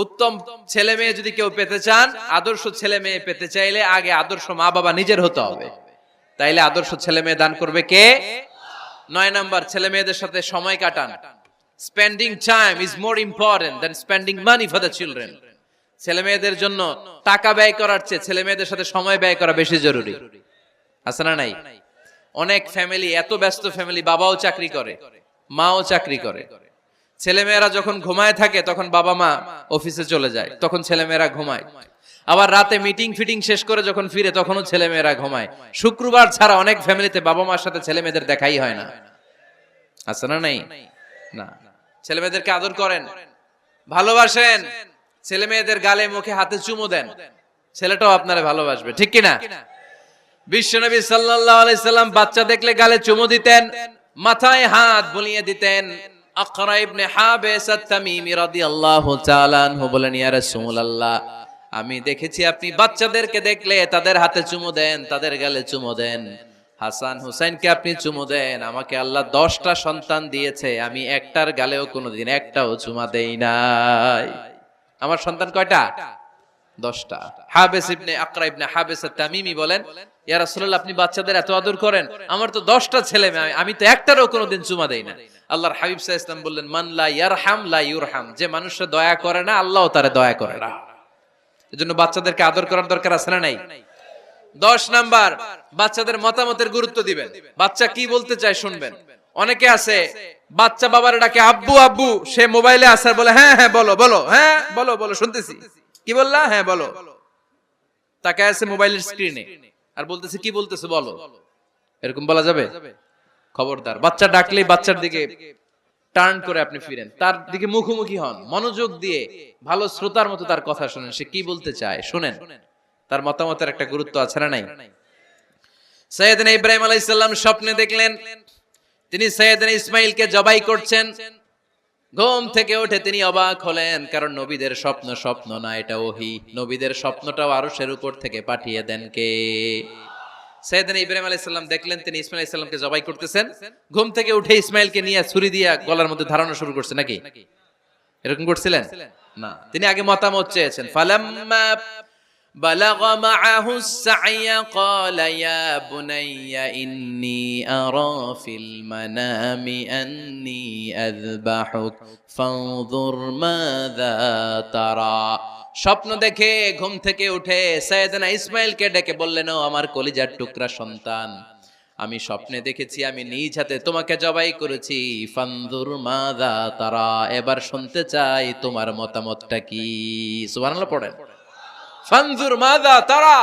[SPEAKER 1] উত্তম ছেলে মেয়ে যদি কেউ পেতে চান, আদর্শ ছেলে মেয়ে পেতে চাইলে আগে আদর্শ মা বাবা নিজের হতে হবে। তাইলে আদর্শ ছেলে মেয়ে দান করবে কে? 9 নাম্বার, ছেলে মেয়েদের সাথে সময় কাটান। Spending time is more important than spending money for the children. ছেলে মেয়েদের জন্য টাকা ব্যয় করার চেয়ে ছেলে মেয়েদের সাথে সময় ব্যয় করা বেশি জরুরি, আছে না নাই? অনেক ফ্যামিলি, এত ব্যস্ত ফ্যামিলি, বাবাও চাকরি করে, মাও চাকরি করে। ছেলেমেয়েরা যখন ঘুমায় থাকে তখন বাবা মা অফিসে চলে যায়, তখন ছেলেমেয়েরা ঘুমায়। আবার রাতে মিটিং ফিটিং শেষ করে যখন ফিরে তখনও ছেলেমেয়েরা ঘুমায়। শুক্রবার ছাড়া অনেক ফ্যামিলিতে বাবা মার সাথে ছেলেমেয়েদের দেখাই হয় না, আছে না নাই? না। ছেলেমেয়েদেরকে আদর করেন, ভালোবাসেন, ছেলেমেয়েদের গালে মুখে হাতে চুমু দেন, ছেলেটাও আপনারা ভালোবাসবে, ঠিক কিনা? বিশ্বনবী সাল্লাল্লাহু আলাইহি সাল্লাম বাচ্চা দেখলে গালে চুমু দিতেন, মাথায় হাত বুলিয়ে দিতেন। আকরা ইবনে হাবিস আত-তামিমি রাদিয়াল্লাহু তাআলা আনহু বলেন, ইয়া রাসূলুল্লাহ, আমি দেখেছি আপনি বাচ্চাদেরকে দেখলে তাদের হাতে চুমু দেন, তাদের গালে চুমু দেন। হাসান হুসাইনকে আপনি চুমু দেন। আমাকে আল্লাহ 10টা সন্তান দিয়েছে, আমি একটার গালেও কোনোদিন একটাও চুমা দেই নাই। আমার সন্তান কয়টা? 10টা। হাবিস ইবনে আকরা ইবনে হাবিস আত-তামিমি বলেন, ইয়া রাসূলুল্লাহ, আপনি বাচ্চাদের এত আদর করেন, আমার তো 10টা ছেলে মেয়ে, আমি তো একটারও কোনোদিন চুমা দেই না। আল্লাহর হাবিব সাল্লাল্লাহু আলাইহি ওয়াসাল্লাম বললেন, মান লা ইয়ারহাম লা ইউরহাম, যে মানুষে দয়া করে না আল্লাহও তারে দয়া করে না। এজন্য বাচ্চাদেরকে আদর করার দরকার আছে না নাই? 10 নাম্বার, বাচ্চাদের মতামতের গুরুত্ব দিবেন। বাচ্চা কি বলতে চায় শুনবেন। অনেকে আছে বাচ্চা বাবার ডাকে আব্বু আব্বু, সে মোবাইলে আসার বলে হ্যাঁ হ্যাঁ বলো বলো, হ্যাঁ বলো বলো শুনতেছি, কি বললা, হ্যাঁ বলো। তাকায় আছে মোবাইলের স্ক্রিনে আর বলতেছে কি বলতেছে বলো। এরকম বলা যাবে? খবরদার, বাচ্চা ডাকলেই বাচ্চার দিকে টার্ন করে আপনি ফিরেন, তার দিকে মুখোমুখি হন, মনোযোগ দিয়ে ভালো শ্রোতার মতো তার কথা শুনেন, সে কি বলতে চায় শুনেন, তার মতামতের একটা গুরুত্ব আছে না নাই? সাইয়েদনা ইব্রাহিম আলাইহিস সালাম স্বপ্নে দেখলেন তিনি সাইয়েদনা ইসমাঈলকে জবাই করছেন। ঘুম থেকে উঠে তিনি অবাক হলেন, কারণ নবীদের স্বপ্ন স্বপ্ন না, এটা ওহী। নবীদের স্বপ্নটাও আরশের উপর থেকে পাঠিয়ে দেন কে? সাইয়েদনা ইব্রাহিম আলাইহিস সালাম দেখলেন তিনি ইসমাঈল আলাইহিস সালামকে জবাই করতেছেন। ঘুম থেকে উঠে ইসমাঈলকে নিয়ে ছুরি দিয়ে গলার মধ্যে ধারণা শুরু করছে নাকি? এরকম করছিলেন না, তিনি আগে মতামত চেয়েছেন। ফালাম্মা বালাগা মাআহুস সা'য়া ক্বালা ইয়া বুনাইয়া ইন্নী আরা ফিল মানামি আন্নী আযবাহুক ফানজুর মাযা তারা। স্বপ্ন দেখে ঘুম থেকে উঠে সাইয়েদনা ইসমাঈলকে ডেকে বললেন, ও আমার কলিজার টুকরা সন্তান, আমি স্বপ্নে দেখেছি আমি নিজ হাতে তোমাকে জবাই করেছি। ফানজুর মাযা তারা, এবার শুনতে চাই তোমার মতামতটা কি? সুবহানাল্লাহ পড়েন। ফানজুর মাযা তারা,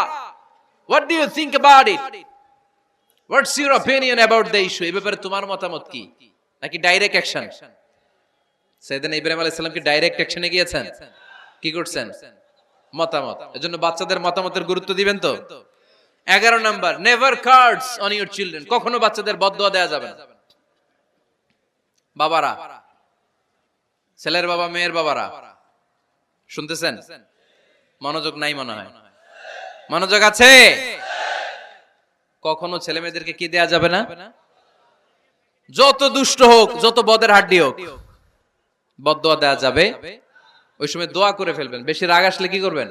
[SPEAKER 1] what do you think about it? What's your opinion about the issue? এই ব্যাপারে তোমার মতামত কি? নাকি ডাইরেক্ট অ্যাকশন? সাইয়েদনা ইব্রাহিম আলাইহিস সালাম কি ডাইরেক্ট অ্যাকশনে গিয়েছেন? কি করছেন? মতামত। এজন্য বাচ্চাদের মতামতের গুরুত্ব দিবেন তো। 11 number, never cards on your children. কখনো বাচ্চাদের বদদোয়া দেয়া যাবে না। বাবারা, ছেলের বাবা মেয়ের বাবারা শুনতেছেন? মনোযোগ নাই মনে হয়। মনোযোগ আছে? কখনো ছেলে মেয়েদেরকে কি দেয়া যাবে না? যত দুষ্ট হোক, যত বদের হাড্ডি হোক, বদদোয়া দেয়া যাবে। ওই সময় দোয়া করে ফেলবেন। বেশি রাগ আসলে কি করবেন?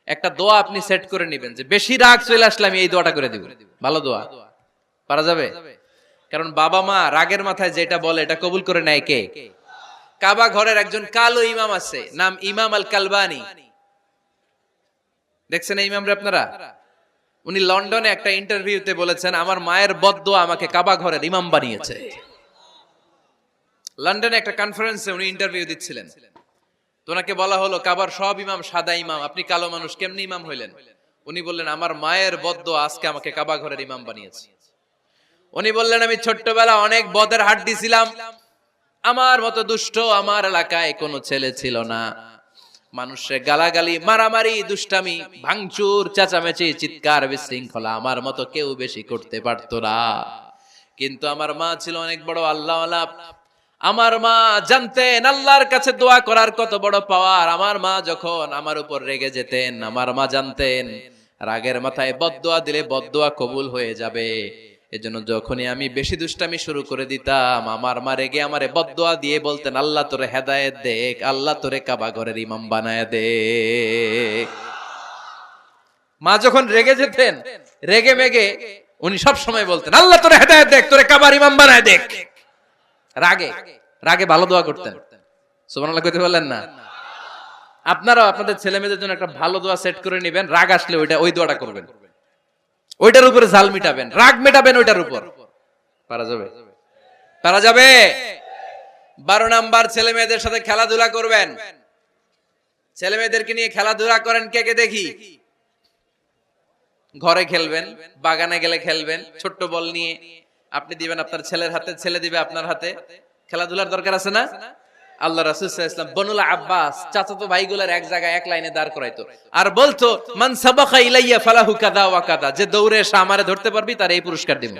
[SPEAKER 1] একটা দোয়া আপনি সেট করে নেবেন যে বেশি রাগ চলে আসলে আমি এই দোয়াটা করে দিব। ভালো দোয়া পারা যাবে? কারণ বাবা মা রাগের মাথায় যেটা বলে এটা কবুল করে নেয় কে? কাবা ঘরের একজন কালো ইমাম আছে, নাম ইমাম আল কালবানি। দেখছেন এই ইমামরে আপনারা? উনি লন্ডনে একটা ইন্টারভিউতে বলেছেন, আমার মায়ের বদদোয়া আমাকে কাবা ঘরের ইমাম বানিয়েছে। লন্ডনে একটা কনফারেন্সে উনি ইন্টারভিউ দিচ্ছিলেন। তো ওনাকে বলা হলো, কাবার সব ইমাম সাদা ইমাম, আপনি কালো মানুষ, কেমনি ইমাম হইলেন? উনি বললেন, আমার মায়ের বদদোয়া আজকে আমাকে কাবা ঘরের ইমাম বানিয়েছে। উনি বললেন, আমি ছোট্টবেলা অনেক বদের হাড্ডি ছিলাম, আমার মতো দুষ্ট আমার এলাকায় কোনো ছেলে ছিল না। মানুষের গালাগালি, মারামারি, দুষ্টামি, ভাঙচুর, চেঁচামেচি, চিৎকার, বিশৃঙ্খলা আমার মতো কেউ বেশি করতে পারতো না। কিন্তু আমার মা ছিল অনেক বড় আল্লাহওয়ালা। আমার মা জানতেন আল্লাহর কাছে দোয়া করার কত বড় পাওয়ার। আমার মা যখন আমার উপর রেগে যেতেন, আমার মা জানতেন রাগের মাথায় বদদোয়া দিলে বদদোয়া কবুল হয়ে যাবে। এজন্য যখনই আমি বেশি দুষ্টামি শুরু করে দিতাম, আমার মা রেগে আমারে বদদোয়া দিয়ে বলতেন, আল্লাহ তোরে হেদায়েত দেখ, আল্লাহ তোরে কাবা ঘরের ইমাম বানায় দে। মা যখন রেগে যেতেন, রেগে মেগে উনি সব সময় বলতেন, আল্লাহ তোরে হেদায়েত দেখ, তোরে কাবার ইমাম বানায় দেখ। রাগে রাগে ভালো দোয়া করতেন। সুবহানাল্লাহ কইতে বললেন না? আপনারাও আপনাদের ছেলে মেয়েদের জন্য একটা ভালো দোয়া সেট করে নেবেন। রাগ আসলে ওই দোয়াটা করবেন, ওইটার উপরে ঝাল মিটাবেন, রাগ মেটাবেন ওইটার উপর। পারা যাবে? পারা যাবে? 12 নাম্বার, ছেলে মেয়েদের সাথে খেলাধুলা করবেন। ছেলে মেয়েদেরকে নিয়ে খেলাধুলা করেন কে কে দেখি? ঘরে খেলবেন, বাগানে গেলে খেলবেন, ছোট্ট বল নিয়ে আপনি দিবেন আপনার ছেলের হাতে, ছেলে দিবে আপনার হাতে। খেলাধুলার দরকার আছে না? আল্লাহ রাসূল সাল্লাল্লাহু আলাইহি ওয়াসাল্লাম বনুল আব্বাস চাচাতো ভাইগুলোর এক জায়গায় এক লাইনে দাঁড় করাইতো আর বলতো, মান সাবাকা ইলাইয়া ফালাহু কাদা ওয়া কাদা, যে দৌড়ে এসে আমারে ধরতে পারবি তার এই পুরস্কার দিব।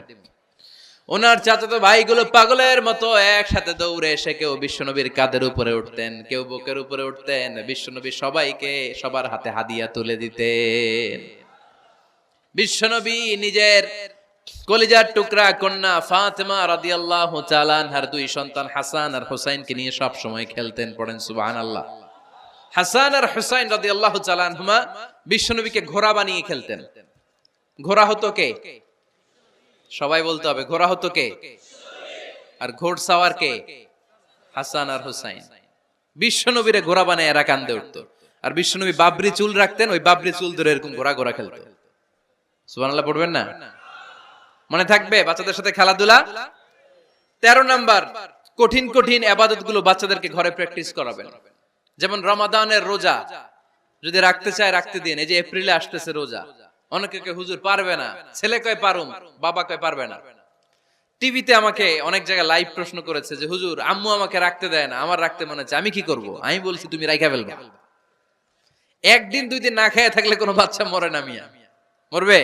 [SPEAKER 1] ওনার চাচাতো ভাইগুলো পাগলের মতো একসাথে দৌড়ে এসে কেউ বিশ্বনবীর কাঁধের উপরে উঠতেন, কেউ বুকের উপরে উঠতেন। বিশ্বনবী সবাইকে সবার হাতে হাদিয়া তুলে দিতেন। বিশ্বনবী নিজের কলিজার টুকরা কন্যা ফাতেমা রাদিয়াল্লাহু তাআলা আনহার 2 সন্তান হাসান আর হুসাইনকে নিয়ে সব সময় খেলতেন। পড়েন সুবহানাল্লাহ। হাসান আর হুসাইন রাদিয়াল্লাহু তাআলা আনহুমা বিশ্বনবীকে ঘোড়া বানিয়ে খেলতেন। ঘোড়া হতো কে? সবাই বলতে হবে, ঘোড়া হতো কে? আর ঘোড়সাওয়ার কে? হাসান আর হুসাইন। বিশ্বনবীরে ঘোড়া বানায় এরা কান্দে উঠতো। আর বিশ্বনবী বাবরি চুল রাখতেন, ওই বাবরি চুল ধরে এরকম ঘোড়া ঘোড়া খেলতো। সুবহানাল্লাহ পড়বেন না? মনে থাকবে বাচ্চাদের সাথে খেলাধুলা। 13 নাম্বার, কঠিন কঠিন ইবাদত গুলো বাচ্চাদেরকে ঘরে প্র্যাকটিস করাবেন। যেমন রমাদানের রোজা যদি রাখতে চায় রাখতে দিন। এই যে এপ্রিলে আসতেছে রোজা, অনেকে কয় হুজুর পারবে না, ছেলে কয় পারুম, বাবা কয় পারবে না। টিভিতে আমাকে অনেক জায়গায় লাইভ প্রশ্ন করেছে যে হুজুর আম্মু আমাকে রাখতে দেয় না, আমার রাখতে মনে হচ্ছে, আমি কি করব? আমি বলছি তুমি রাইখা ফেলবা। একদিন দুই দিন না খেয়ে থাকলে কোনো বাচ্চা মরে না মিয়া, মরবে?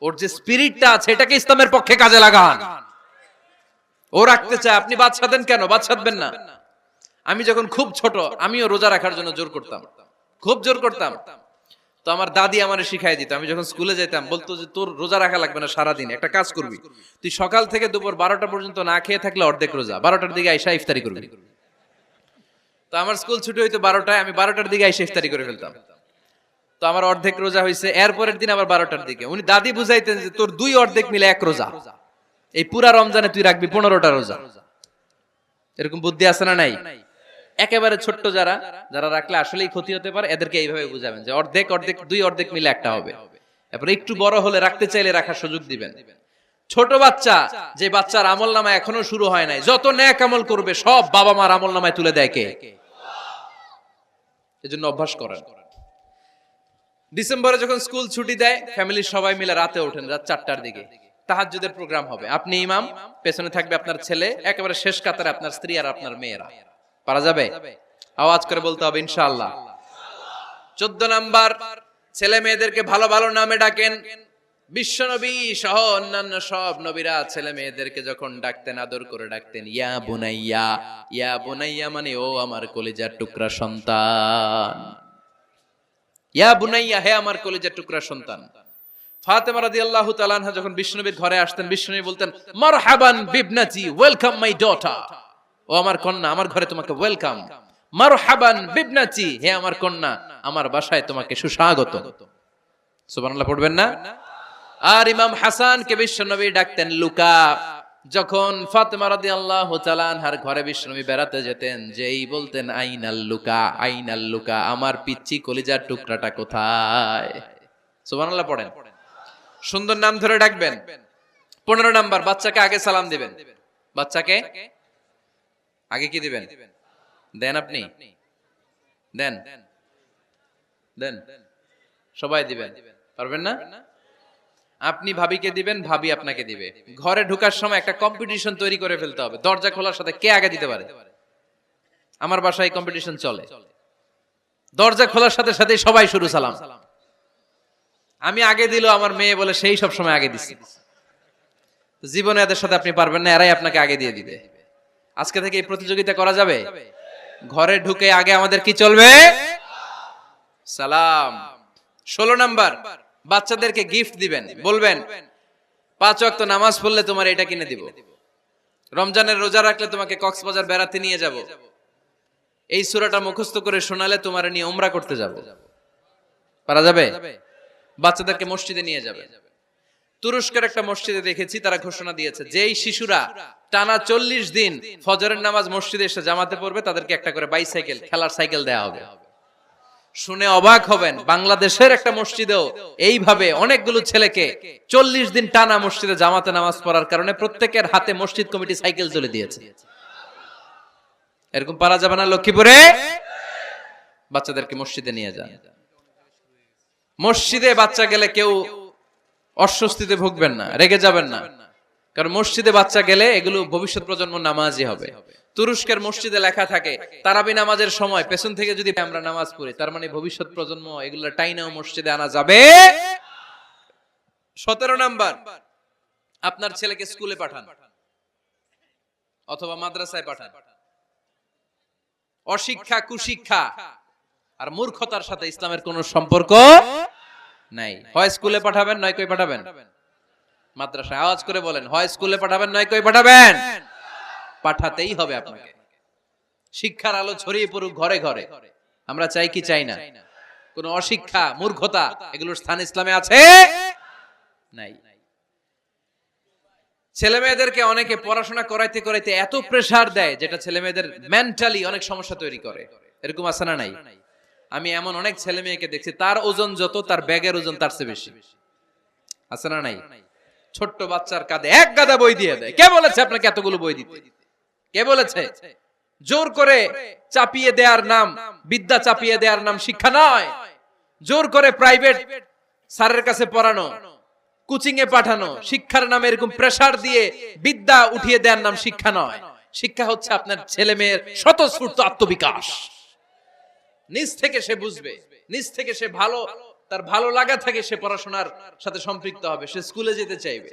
[SPEAKER 1] ওর যে স্পিরিটটা আছে এটাকে ইসলামের পক্ষে কাজে লাগান। ও রাখতে চায়, আপনি বাচ্চা দেন কেন? বাচ্চা দেবেন না। আমি যখন খুব ছোট আমিও রোজা রাখার জন্য জোর করতাম, খুব জোর করতাম। তো আমার দাদি আমারে শিখাই দিত, আমি যখন স্কুলে যেতাম বলতো যে তোর রোজা রাখা লাগবে না, সারাদিন একটা কাজ করবি, তুই সকাল থেকে দুপুর 12টা পর্যন্ত না খেয়ে থাকলে অর্ধেক রোজা, 12টার দিকে আইসা ইফতারি করবি। তো আমার স্কুল ছুটি হইতো 12টায়, আমি 12টার দিকে আইসা ইফতারি করে ফেলতাম। তো আমার অর্ধেক রোজা হয়েছে। এরপরের দিন আবার 12টার দিকে উনি দাদি বুঝাইতেন যে তোর দুই অর্ধেক মিলে এক রোজা, এই পুরা রমজানে তুই রাখবি 15টা রোজা। এরকম বুদ্ধি আছে না নাই? একেবারে ছোট্ট যারা যারা রাখলে আসলেই ক্ষতি হতে পারে, এদেরকে এইভাবে বুঝাবেন যে অর্ধেক অর্ধেক দুই অর্ধেক মিলে একটা হবে। এরপর একটু বড় হলে রাখতে চাইলে রাখার সুযোগ দিবেন। ছোট বাচ্চা, যে বাচ্চার আমল নামা এখনো শুরু হয় নাই, যত নেক আমল করবে সব বাবা মার আমল নামায় তুলে দেয় কে? এজন্য অভ্যাস করেন। ডিসেম্বরে যখন স্কুল ছুটি দেয় ফ্যামিলির সবাই মিলে রাতে ওঠেন, রাত 4টার দিকে তাহাজ্জুদের প্রোগ্রাম হবে। আপনি ইমাম, পেছনে থাকবে আপনার ছেলে, একেবারে শেষ কাতারে আপনার স্ত্রী আর আপনার মেয়েরা। পারা যাবে? আওয়াজ করে বলতে হবে ইনশাআল্লাহ। 14 নাম্বার, ছেলে মেয়েদেরকে ভালো ভালো নামে ডাকেন। বিশ্বনবী সহ অন্যান্য সব নবীরা ছেলে মেয়েদেরকে যখন ডাকতেন আদর করে ডাকতেন ইয়া বুনাইয়া। ইয়া বুনাইয়া মানে ও আমার কলিজার টুকরা সন্তান। ইয়া বুনাইয়া, হে আমার কলিজার টুকরা সন্তান। ফাতেমা রাদিয়াল্লাহু তাআলা আনহা যখন বিশ্বনবীর ঘরে আসতেন, বিশ্বনবী বলতেন মারহাবান বিবনাতি, ওয়েলকাম মাই ডটার। ও আমার কন্যা, আমার ঘরে তোমাকে ওয়েলকাম। মারহাবান বিবনাতি, হে আমার কন্যা, আমার বাসায় তোমাকে সুস্বাগত। সুবহানাল্লাহ পড়বেন না? আর ইমাম হাসানকে বিশ্বনবী ডাকতেন লুকা। যখন ফাতেমা রাদিয়াল্লাহু তাআলা আনহার ঘরে বিশ্বনবী বেড়াতে যেতেন, যেই বলতেন আইনাল লুকা, আইনাল লুকা, আমার পিচ্চি কলিজার টুকরাটা কোথায়? সুবহানাল্লাহ পড়েন। সুন্দর নাম ধরে ডাকবেন। 15 নাম্বার, বাচ্চাকে আগে সালাম দিবেন। বাচ্চাকে আগে কি দিবেন? দেন আপনি? দেন দেন সবাই দিবেন, পারবেন না? আপনি ভাবিকে দিবেন, ভাবি আপনাকে দিবে। ঘরে ঢোকার সময় একটা কম্পিটিশন তৈরি করে ফেলতে হবে, দরজা খোলার সাথে কে আগে দিতে পারে। আমার বাসায় কম্পিটিশন চলে, দরজা খোলার সাথে সাথে সবাই শুরু সালাম। আমি আগে দিল আমার মেয়ে বলে সেই সব সময় আগে দিছি। জীবনে এদের সাথে আপনি পারবেন না, এরাই আপনাকে আগে দিয়ে দিবে। আজকে থেকে এই প্রতিযোগিতা করা যাবে। ঘরে ঢুকে আগে আমাদের কি চলবে? সালাম। 16 নাম্বার, বাচ্চাদেরকে গিফট দিবেন। বলবেন 5 ওয়াক্ত নামাজ পড়লে তোমার এটা কিনে দিব, রমজানের রোজা রাখলে তোমাকে কক্সবাজার বেড়াতে নিয়ে যাব, এই সূরাটা মুখস্থ করে শোনালে তোমার নিয়ে উমরা করতে যাব। পারা যাবে? বাচ্চাদেরকে মসজিদে নিয়ে যাবে। তুরস্কের একটা মসজিদে দেখেছি, তারা ঘোষণা দিয়েছে যেই শিশুরা টানা 40 দিন ফজরের নামাজ মসজিদে এসে জামাতে পড়বে তাদেরকে একটা করে বাইসাইকেল, খেলার সাইকেল দেয়া হবে। শুনে অবাক হবেন, বাংলাদেশের একটা মসজিদেও এইভাবে অনেকগুলো ছেলেকে 40 দিন টানা মসজিদে জামাতে নামাজ পড়ার কারণে প্রত্যেকের হাতে মসজিদ কমিটি সাইকেল তুলে দিয়েছে। এরকম পারা যাবে না? লক্ষ্মীপুরে বাচ্চাদেরকে মসজিদে নিয়ে যান। মসজিদে বাচ্চা গেলে কেউ অস্বস্তিতে ভুগবেন না, রেগে যাবেন না, কারণ মসজিদে বাচ্চা গেলে এগুলো ভবিষ্যৎ প্রজন্ম নামাজি হবে। তুরস্কের মসজিদে লেখা থাকে তারাবি নামাজের সময় পেছন থেকে যদি আমরা নামাজ পড়ি, তার মানে ভবিষ্যৎ প্রজন্ম এগুলো টাইনাও মসজিদে আনা যাবে। 17 নাম্বার, আপনার ছেলেকে স্কুলে পাঠান অথবা মাদ্রাসায় পাঠান। অশিক্ষা, কুশিক্ষা আর মূর্খতার সাথে ইসলামের কোনো সম্পর্ক নাই। হয় স্কুলে পাঠাবেন, নয় কই পাঠাবেন মাদ্রাসায়। আওয়াজ করে বলেন, হয় স্কুলে পাঠাবেন, নয় কই পাঠাবেন। পাঠাতেই হবে আপনাকে। শিক্ষার আলো ছড়িয়ে পড়ুক ঘরে ঘরে, আমরা চাই কি চাই না? কোন অশিক্ষা, মূর্খতা এগুলোর স্থান ইসলামে আছে? নাই। ছেলে মেয়েদেরকে অনেকে পড়াশোনা করাইতে করাইতে এত প্রেসার দেয় যেটা ছেলে মেয়েদের মেন্টালি অনেক সমস্যা তৈরি করে। এরকম আছে না নাই? আমি এমন অনেক ছেলে মেয়েকে দেখছি, তার ওজন যত তার ব্যাগের ওজন তার চেয়ে বেশি। আছে না নাই? ছোট্ট বাচ্চার কাঁধে এক গাদা বই দিয়ে দেয়। কে বলেছে আপনাকে এতগুলো বই দিতে? কে বলেছে? জোর করে চাপিয়ে দেওয়ার নাম বিদ্যা, চাপিয়ে দেওয়ার নাম শিক্ষা নয়। জোর করে প্রাইভেট স্যারের কাছে পড়ানো, কোচিং এ পাঠানো, শিক্ষার নামে এরকম প্রেসার দিয়ে বিদ্যা উঠিয়ে দেওয়ার নাম শিক্ষা নয়। শিক্ষা হচ্ছে আপনার ছেলে মেয়ের স্বতঃস্ফূর্ত আত্মবিকাশ। নিজ থেকে সে বুঝবে, নিজ থেকে সে তার ভালো লাগা থেকে সে পড়াশোনার সাথে সম্পৃক্ত হবে, সে স্কুলে যেতে চাইবে।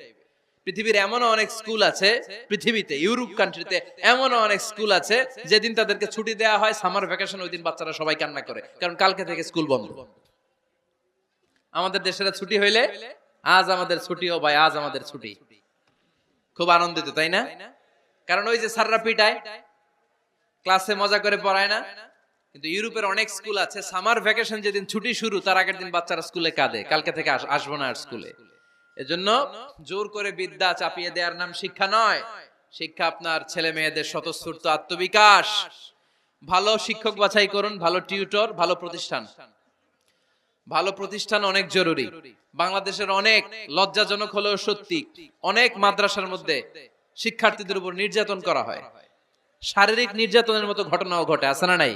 [SPEAKER 1] পৃথিবীর এমন অনেক স্কুল আছে, পৃথিবীতে ইউরোপ কান্ট্রিতে এমন অনেক স্কুল আছে যেদিন তাদেরকে ছুটি দেওয়া হয় সামার ভ্যাকেশন, ওই দিন বাচ্চারা সবাই কান্না করে, কারণ কালকে থেকে স্কুল বন্ধ। আমাদের দেশের ছুটি হইলে আজ আমাদের ছুটি, ও ভাই আজ আমাদের ছুটি, খুব আনন্দিত, তাই না? কারণ ওই যে স্যাররা পিটায়, ক্লাসে মজা করে পড়ায় না। কিন্তু ইউরোপের অনেক স্কুল আছে সামার ভ্যাকেশন যেদিন ছুটি শুরু তার আগের দিন বাচ্চারা স্কুলে কাঁদে, কালকে থেকে আসবো না আর স্কুলে। এজন্য জোর করে বিদ্যা চাপিয়ে দেওয়ার নাম শিক্ষা নয়। শিক্ষা আপনার ছেলে মেয়েদের স্বতঃস্ফূর্ত আত্মবিকাশ। ভালো শিক্ষক বাছাই করুন, ভালো টিউটর, ভালো প্রতিষ্ঠান। ভালো প্রতিষ্ঠান অনেক জরুরি। বাংলাদেশের অনেক লজ্জাজনক হলেও সত্যি, অনেক মাদ্রাসার মধ্যে শিক্ষার্থীদের উপর নির্যাতন করা হয়, শারীরিক নির্যাতনের মতো ঘটনাও ঘটে, আছে না নাই?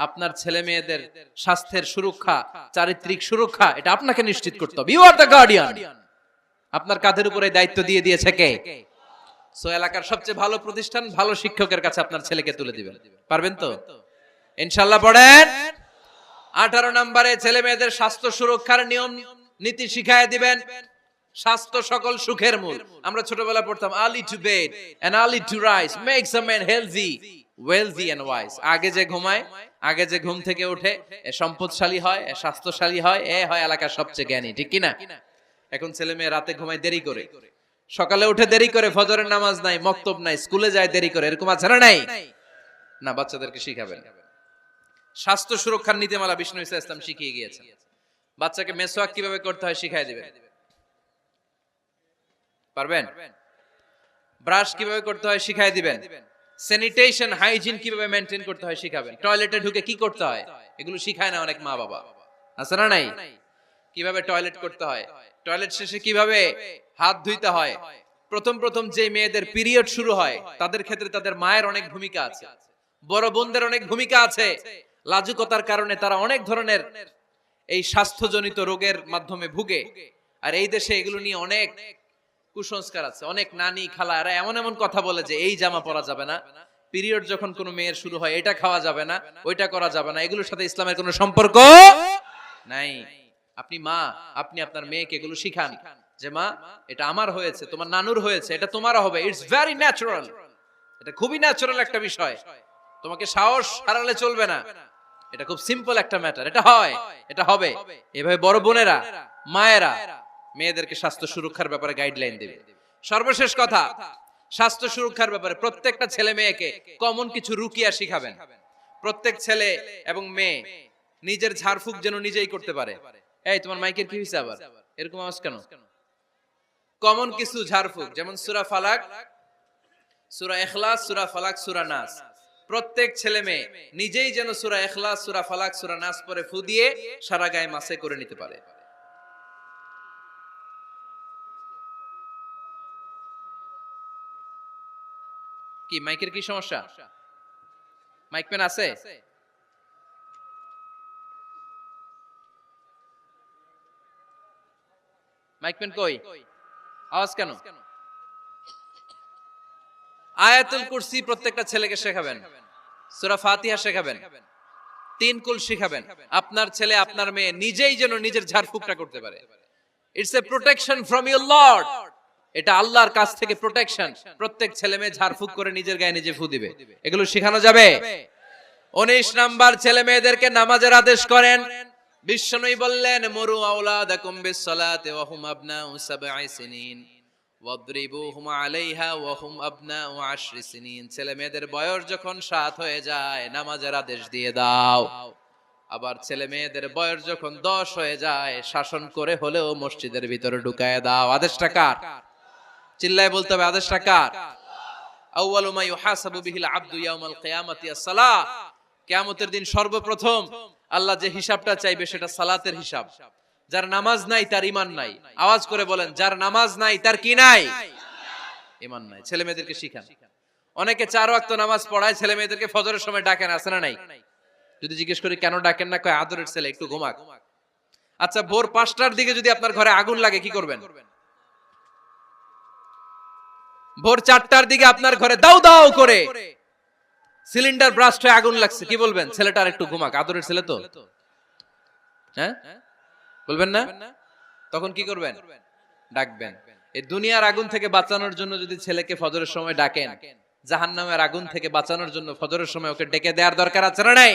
[SPEAKER 1] আপনার ছেলে মেয়েদের স্বাস্থ্যের সুরক্ষা, চারিত্রিক সুরক্ষা, এটা আপনাকে নিশ্চিত করতে হবে। You are the guardian. আপনার কাঁধের উপরে দায়িত্ব দিয়ে দিয়েছে কে? সো এলাকার সবচেয়ে ভালো প্রতিষ্ঠান, ভালো শিক্ষকের কাছে আপনার ছেলেকে তুলে দিবেন। পারবেন তো ইনশাআল্লাহ? পড়েন। 18 নম্বরে ছেলে মেয়েদের স্বাস্থ্য সুরক্ষার নিয়ম নীতি শিখায় দিবেন। স্বাস্থ্য সকল সুখের মূল। আমরা ছোটবেলা পড়তাম early to bed and early to rise makes a man healthy, wealthy and wise. আগে যে ঘুমায়, আগে যে ঘুম থেকে ওঠে, এ সম্পদশালী হয়, এ স্বাস্থ্যশালী হয়, এ হয় এলাকার সবচেয়ে জ্ঞানী, ঠিক কি না? এখন ছেলে মেয়ে রাতে ঘুমায় দেরি করে, সকালে উঠে দেরি করে, ফজরের নামাজ নাই, মক্তব নাই, স্কুলে যায় দেরি করে, এরকম আছে না নাই? না, বাচ্চাদেরকে শিখাবেন। স্বাস্থ্য সুরক্ষার নীতিমালা বিষ্ণু ইসা ইসলাম শিখিয়ে গিয়েছেন। বাচ্চাকে মেসওয়াক কিভাবে করতে হয় শিখাই দিবেন, পারবেন? ব্রাশ কিভাবে করতে হয় শিখাই দিবেন। স্যানিটেশন, হাইজিন কিভাবে মেইনটেইন করতে হয় শিখাবেন। টয়লেটে ঢুকে কি করতে হয় এগুলো শিখায় না অনেক মা বাবা, আছে না নাই? কিভাবে টয়লেট করতে হয়, টয়লেট শেষে কিভাবে হাত ধুইতে হয়। প্রথম যে মেয়েদের পিরিয়ড শুরু হয় তাদের ক্ষেত্রে তাদের মায়ের অনেক ভূমিকা আছে, বড় বোনদের অনেক ভূমিকা আছে। লাজুকতার কারণে তারা অনেক ধরনের এই স্বাস্থ্যজনিত রোগের মাধ্যমে ভুগে। আর এই দেশে এগুলো নিয়ে অনেক কুসংস্কার আছে। অনেক নানি খালা এরা এমন এমন কথা বলে যে এই জামা পরা যাবে না, পিরিয়ড যখন কোনো মেয়ের শুরু হয় এটা খাওয়া যাবে না, ওইটা করা যাবে না। এগুলোর সাথে ইসলামের কোনো সম্পর্ক নাই। আপনি মা, আপনি আপনার মেয়েকে এগুলো শিখান যে মা এটা আমার হয়েছে, তোমার নানুর হয়েছে, এটা তোমারও হবে। ইটস ভেরি ন্যাচারাল, এটা খুবই ন্যাচারাল একটা বিষয়। তোমাকে সাহস হারালে চলবে না, এটা খুব সিম্পল একটা ম্যাটার, এটা হয়, এটা হবে। এভাবে বড় বোনেরা, মায়েরা মেয়েদেরকে স্বাস্থ্য সুরক্ষার ব্যাপারে গাইডলাইন দেবে। সর্বশেষ কথা, স্বাস্থ্য সুরক্ষার ব্যাপারে প্রত্যেকটা ছেলে মেয়েকে কমন কিছু রুকিয়া শিখাবেন। প্রত্যেক ছেলে এবং মেয়ে নিজের ঝাড়ফুঁক যেন নিজেই করতে পারে। এই তোমার মাইকের কি হইছে আবার, এরকম আওয়াজ কেন? কমন কিছু ঝাড়ফুঁক, যেমন সূরা ফালাক, সূরা ইখলাস, সূরা ফালাক, সূরা নাস। প্রত্যেক ছেলে মেয়ে নিজেই যেন সূরা ইখলাস, সূরা ফালাক, সূরা নাস পরে ফু দিয়ে সারা গায়ে মাসে করে নিতে পারে। কি মাইকের কি সমস্যা? মাইক পেন আছে? মাইক পেন কই? আওয়াজ কেন? আয়াতুল কুরসি প্রত্যেকটা ছেলেকে শেখাবেন, সূরা ফাতিহা শেখাবেন, 3 কুল শেখাবেন। আপনার ছেলে আপনার মেয়ে নিজেই যেন নিজের ঝাড়ফুঁকটা করতে পারে। It's a protection from your Lord, এটা আল্লাহর কাছ থেকে প্রোটেকশন। প্রত্যেক ছেলে মেয়ে ঝাড়ফুঁক করে নিজের গায়ে নিজে ফু দিবে, এগুলো শেখানো যাবে। 19 নাম্বার, ছেলে মেয়েদেরকে নামাজের আদেশ করেন। বিশ্বনবী বললেন মুরু আওলাদাকুম বিসসালাতি ওয়া হুম আবনাউ 7 সিনিন ওয়াদরিবুহুম আলাইহা ওয়া হুম আবনাউ 10 সিনিন। ছেলে মেয়েদের বয়স যখন 7 হয়ে যায় নামাজের আদেশ দিয়ে দাও। আবার ছেলে মেয়েদের বয়স যখন 10 হয়ে যায় শাসন করে হলেও মসজিদের ভিতরে ঢুকায় দাও। আদেশটা কার? চিল্লায় বলতে হবে, আদেশটা কার? আউয়ালু মা ইউহাসাবু বিহিল আবদু ইয়াউমাল কিয়ামাতি আস-সালাহ। কিয়ামতের দিন সর্বপ্রথম আল্লাহ যে হিসাবটা চাইবে সেটা সালাতের হিসাব। যার নামাজ নাই তার ঈমান নাই। আওয়াজ করে বলেন, যার নামাজ নাই তার কি নাই? ঈমান নাই। ছেলে মেয়েদেরকে শিখান। অনেকে 4 ওয়াক্ত নামাজ পড়ায়, ছেলে মেয়েদেরকে ফজরের সময় ডাকেন, আছে না নাই? যদি জিজ্ঞেস করি কেন ডাকেন না, কয় আদরের ছেলে একটু ঘুমাক। আচ্ছা, ভোর 5টার দিকে যদি আপনার ঘরে আগুন লাগে কি করবেন? ভোর 4টার দিকে আপনার ঘরে দাউ দাউ করে সিলিন্ডার ব্রাস্ট হয়ে আগুন লাগছে, কি বলবেন? ছেলেটা আর একটু ঘুমাক, আদরের ছেলে তো, হ্যাঁ বলবেন না? তখন কি করবেন? ডাকবেন। এই দুনিয়ার আগুন থেকে বাঁচানোর জন্য যদি ছেলেকে ফজরের সময় ডাকেন, জাহান্নামের আগুন থেকে বাঁচানোর জন্য ফজরের সময় ওকে ডেকে দেওয়ার দরকার আছে না নাই?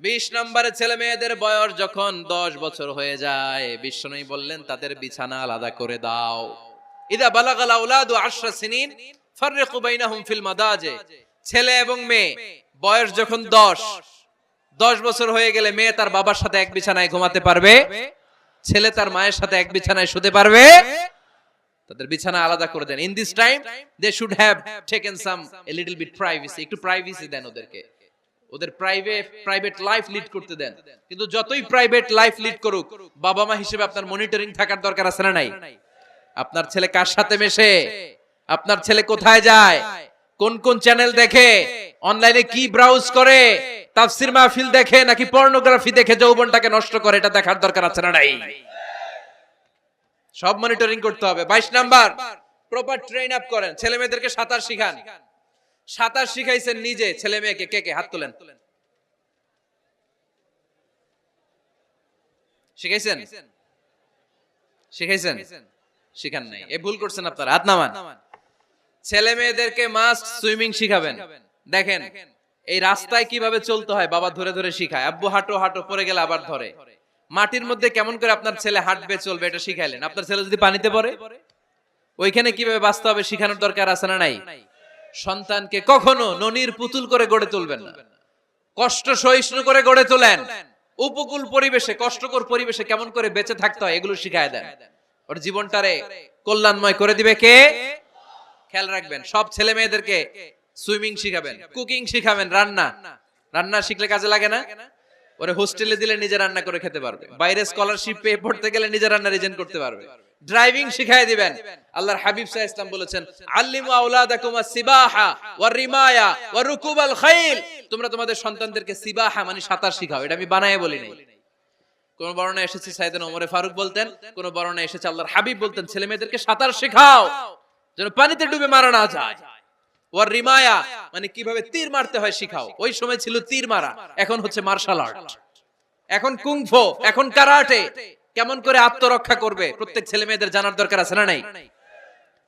[SPEAKER 1] 20 নম্বরে ছেলে মেয়েদের বয়স যখন 10 বছর হয়ে যায়, বিশ্বনবী বললেন তাদের বিছানা আলাদা করে দাও। ইদা বালাগাল আওলাদু 10 সিনিন ফাররিকু বাইনাহুম ফিল মাদাজি। ছেলে এবং মেয়ে বয়স যখন 10 বছর হয়ে গেলে মেয়ে তার বাবার সাথে এক বিছানায় ঘুমাতে পারবে, ছেলে তার মায়ের সাথে এক বিছানায় শুতে পারবে। তাদের বিছানা আলাদা করে দেন। In this time they should have taken some a little bit privacy, একটু প্রাইভেসি দেন ওদেরকে, ওদের প্রাইভেট লাইফ লিড করতে দেন। কিন্তু যতই প্রাইভেট লাইফ লিড করুক, বাবা মা হিসেবে আপনার মনিটরিং থাকার দরকার আছে না নাই? আপনার ছেলে কার সাথে মেশে, আপনার ছেলে কোথায় যায়, কোন কোন চ্যানেল দেখে, অনলাইনে কি ব্রাউজ করে, তাফসির মাহফিল দেখে নাকি পর্নোগ্রাফি দেখে যৌবনটাকে নষ্ট করে, এটা দেখার দরকার আছে না নাই? সব মনিটরিং করতে হবে। 22 নাম্বার, প্রপার ট্রেন আপ করেন। ছেলে মেয়েদেরকে সাঁতার শিখান। সাঁতার শিখাইছেন নিজে ছেলে মেয়েকে? কে কে হাত তোলেন? শিখাইছেন? শিখাইছেন? শিখান নাই, এ ভুল করছেন আপনারা, হাত নামান। ছেলে মেয়েদেরকে মাস্ট সুইমিং শিখাবেন। দেখেন এই রাস্তায় কিভাবে চলতে হয় বাবা ধরে ধরে শিখায়। আব্বু হাঁটো হাঁটো, পড়ে গেলে আবার ধরে। মাটির মধ্যে কেমন করে আপনার ছেলে হাঁটবে চলবে এটা শিখাইলেন। আপনার ছেলে যদি পানিতে পড়ে, ওইখানে কিভাবে বাঁচতে হবে শিখানোর দরকার আছে না নাই? সন্তানকে কখনো ননির পুতুল করে গড়ে তুলবেন না, কষ্ট সহিষ্ণু করে গড়ে তোলেন। উপকূল পরিবেশে, কষ্টকর পরিবেশে কেমন করে বেঁচে থাকতে হয় এগুলো শিখায় দেন। ওর জীবনটারে কল্যাণময় করে দিবে কে? খেয়াল রাখবেন। সব ছেলে মেয়েদেরকে সুইমিং শিখাবেন, কুকিং শিখাবেন, রান্না শিখলে কাজে লাগে না? ওরে হোস্টেলে দিলে নিজে রান্না করে খেতে পারবে, বাইরে স্কলারশিপ পেয়ে পড়তে গেলে নিজে রান্না রিজেন করতে পারবে। ড্রাইভিং শিখায় দিবেন। আল্লাহর হাবিব সাল্লাল্লাহু আলাইহি ওয়াসাল্লাম বলেছেন, আল্লিমু আওলাদাকুম আস-সিবাহা ওয়ার রিমায়া ওয়া রুকুবাল খাইল। তোমরা তোমাদের সন্তানদেরকে সিবাহা মানে সাঁতার শিখাও। এটা আমি বানায়ে বলি নাই। কোন বর্ণনায় এসেছে সাইয়েদনা ওমর ফারুক বলতেন, কোন বর্ণনায় এসেছে আল্লাহর হাবিব বলতেন ছেলে মেয়েদেরকে সাঁতার শেখাও যেন পানিতে ডুবে মারা না যায়। ওয়ার রিমায়া মানে কিভাবে তীর মারতে হয় শিখাও। ওই সময় ছিল তীর মারা, এখন হচ্ছে মার্শাল আর্ট, এখন কুংফু, এখন কারাটে। কেমন করে আত্মরক্ষা করবে প্রত্যেক ছেলে মেয়েদের জানার দরকার আছে না নাই?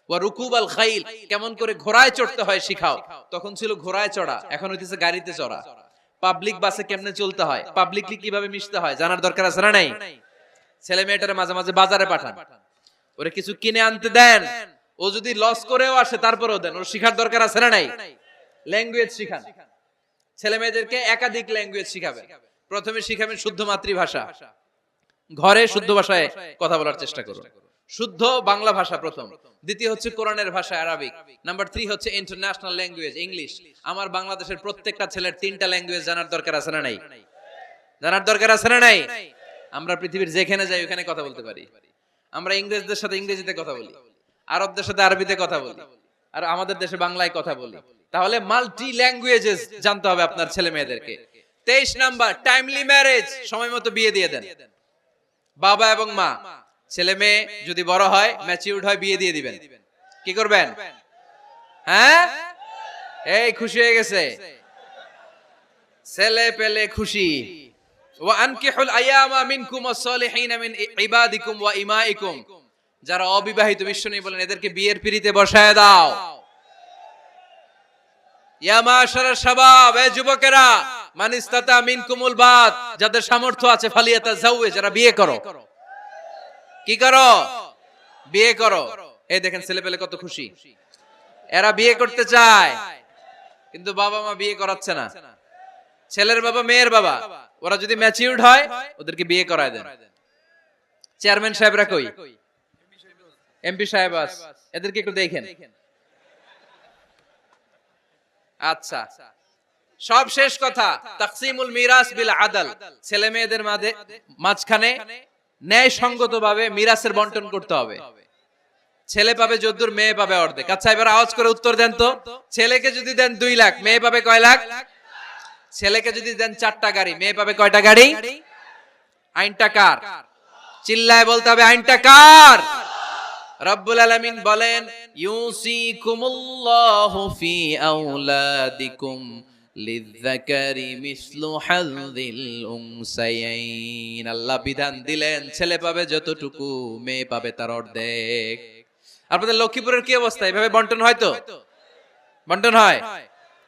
[SPEAKER 1] ওয়া রুকুবাল খাইল, কেমন করে ঘোড়ায় চড়তে হয় শিখাও। তখন ছিল ঘোড়ায় চড়া, এখন হইতেছে গাড়িতে চড়া। পাবলিক বাসে কেমনে চলতে হয়, পাবলিকলি কিভাবে মিশতে হয় জানার দরকার আছে না নাই? ছেলে মেয়েটারে মাঝে মাঝে বাজারে পাঠান, ওরে কিছু কিনে আনতে দেন। ও যদি লস করেও আসে তারপরেও দেন, ওর শিখার দরকার আছে না নাই? ল্যাঙ্গুয়েজ শিখান। ছেলে মেয়েদেরকে একাধিক ল্যাঙ্গুয়েজ শিখাবেন। প্রথমে শিখাবেন শুদ্ধ মাতৃভাষা, ঘরে শুদ্ধ ভাষায় কথা বলার চেষ্টা করুন। শুদ্ধ বাংলা ভাষা প্রথম। দ্বিতীয় হচ্ছে কোরআনের ভাষা আরবিক। নাম্বার 3 হচ্ছে ইন্টারন্যাশনাল ল্যাঙ্গুয়েজ ইংলিশ। আমার বাংলাদেশের প্রত্যেকটা ছেলের 3টা ল্যাঙ্গুয়েজ জানার দরকার আছে না নাই? জানার দরকার আছে না নাই? আমরা পৃথিবীর যেখানে যাই ওখানে কথা বলতে পারি। আমরা ইংরেজদের সাথে ইংরেজিতে কথা বলি, আরবদের সাথে আরবিতে কথা বলি, আর আমাদের দেশে বাংলায় কথা বলি। তাহলে মাল্টি ল্যাঙ্গুয়েজেস জানতে হবে আপনার ছেলে মেয়েদেরকে। 23 নাম্বার, টাইমলি ম্যারেজ, সময় মতো বিয়ে দিয়ে দেন। বাবা এবং মা, ছেলে মেয়ে যদি বড় হয়, ম্যাচিউরড হয়, বিয়ে দিয়ে দিবেন। কি করবেন? হ্যাঁ, এই খুশি হয়ে গেছে, ছেলে পেলে খুশি। ওয়া আনকিহুল আয়ামা মিনকুম ওয়াস-সালিহিনা মিন ইবাদিকুম ওয়া ইমাইকুম। যারা অবিবাহিত, বিশ্বনবী বলেন এদেরকে বিয়ের পিঁড়িতে বসায় দাও। ইয়া মাশারাশ শাবাব, এ যুবকেরা, মান ইসতাতা মিনকুমুল বাত, যাদের সামর্থ্য আছে ফালিয়াতাজাওয়াজ, যারা বিয়ে করো। কি করো? বিয়ে করো। এই দেখেন ছেলে পেলে কত খুশি, এরা বিয়ে করতে চায় কিন্তু বাবা মা বিয়ে করাচ্ছে না। ছেলের বাবা মেয়ের বাবা, ওরা যদি ম্যাচিউরড হয় ওদেরকে বিয়ে করায় দেন। চেয়ারম্যান সাহেবরা কই? এমপি সাহেব আস, এদেরকে একটু দেখেন। আচ্ছা, সব শেষ কথা, তাকসিমুল মিরাস বিল আদল। ছেলে মেয়েদের মাঝখানে ন্যায় সঙ্গতভাবে মিরাসের বন্টন করতে হবে। ছেলে পাবে যদ্দুর, মেয়ে পাবে অর্ধেক। আচ্ছা এবার আওয়াজ করে উত্তর দেন তো, ছেলেকে যদি দেন 2 লাখ, মেয়ে পাবে কয় লাখ? ছেলেকে যদি দেন 4টা গাড়ি, মেয়ে পাবে কয়টা গাড়ি? আইনটা কার? চিল্লায় বলতে হবে আইনটা কার? রব্বুল আলামিন বলেন ইউসিকুমুল্লাহু ফি আওলাদিকুম লিযযাকারি মিসলু হাযযিল উনসায়াইন। আল্লাহ বিধান দিলেন ছেলে পাবে যতটুকু, মেয়ে পাবে তার অর্ধেক। আপনাদের লক্ষ্মীপুরের কি অবস্থা? এভাবে বন্টন হয় তো? বন্টন হয়?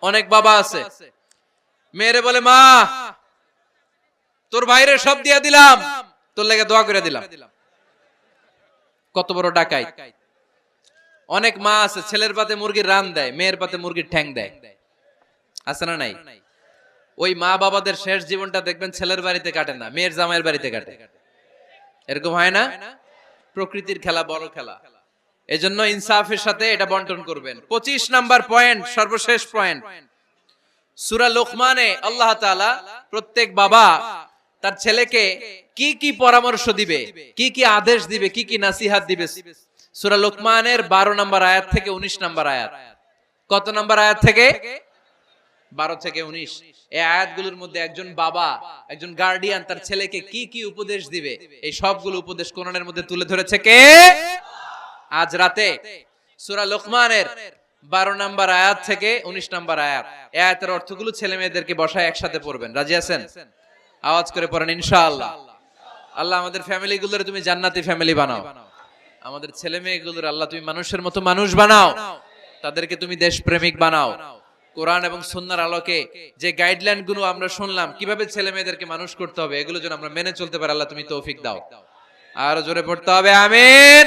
[SPEAKER 1] অনেক বাবা আছে মেয়েরে বলে মা তোর ভাইরে সব দিয়া দিলাম, তোর লেগে দোয়া করে দিলাম। কত বড় ডাকাই! অনেক মা আছে ছেলের পাতে মুরগির রান দেয়, মেয়ের পাতে মুরগির ঠ্যাং দেয়। আছে না নাই? ওই মা বাবাদের শেষ জীবনটা দেখবেন ছেলের বাড়িতে কাটে না, মেয়ের জামাইয়ের বাড়িতে কাটে। এরকম হয় না? প্রকৃতির খেলা বড় খেলা। এজন্য ইনসাফের সাথে এটা বন্টন করবেন। 25 নাম্বার পয়েন্ট, সর্বশেষ পয়েন্ট। সূরা লোকমানে আল্লাহ তাআলা প্রত্যেক বাবা তার ছেলেকে কি কি পরামর্শ দিবে, কি কি আদেশ দিবে, কি কি নাসিহাত দিবে, সূরা লোকমানের 12 নম্বর আয়াত থেকে 19 নম্বর আয়াত। কত নম্বর আয়াত থেকে? 12 থেকে 19। এই আয়াতগুলোর মধ্যে একজন বাবা, একজন গার্ডিয়ান তার ছেলেকে কি কি উপদেশ দিবে, এই সবগুলো উপদেশ কোরআনের মধ্যে তুলে ধরেছে কে? আজ রাতে সূরা লোকমানের 12 নম্বর আয়াত থেকে 19 নম্বর আয়াত। এই আয়াতের অর্থগুলো ছেলে মেয়েদেরকে বসায় একসাথে পড়বেন। রাজি আছেন? আওয়াজ করে পড়েন ইনশাআল্লাহ। আল্লাহ আমাদের ফ্যামিলি গুলোর তুমি জান্নাতি ফ্যামিলি বানাও। আমাদের ছেলে মেয়েগুলোর আল্লাহ তুমি মানুষের মতো মানুষ বানাও, তাদেরকে তুমি দেশপ্রেমিক বানাও। কোরআন এবং সুন্নাহর আলোকে যে গাইডলাইন গুলো আমরা শুনলাম কিভাবে ছেলে মেয়েদেরকে মানুষ করতে হবে, এগুলো যেন আমরা মেনে চলতে পারি, আল্লাহ তুমি তৌফিক দাও। আর জোরে পড়তে হবে আমিন।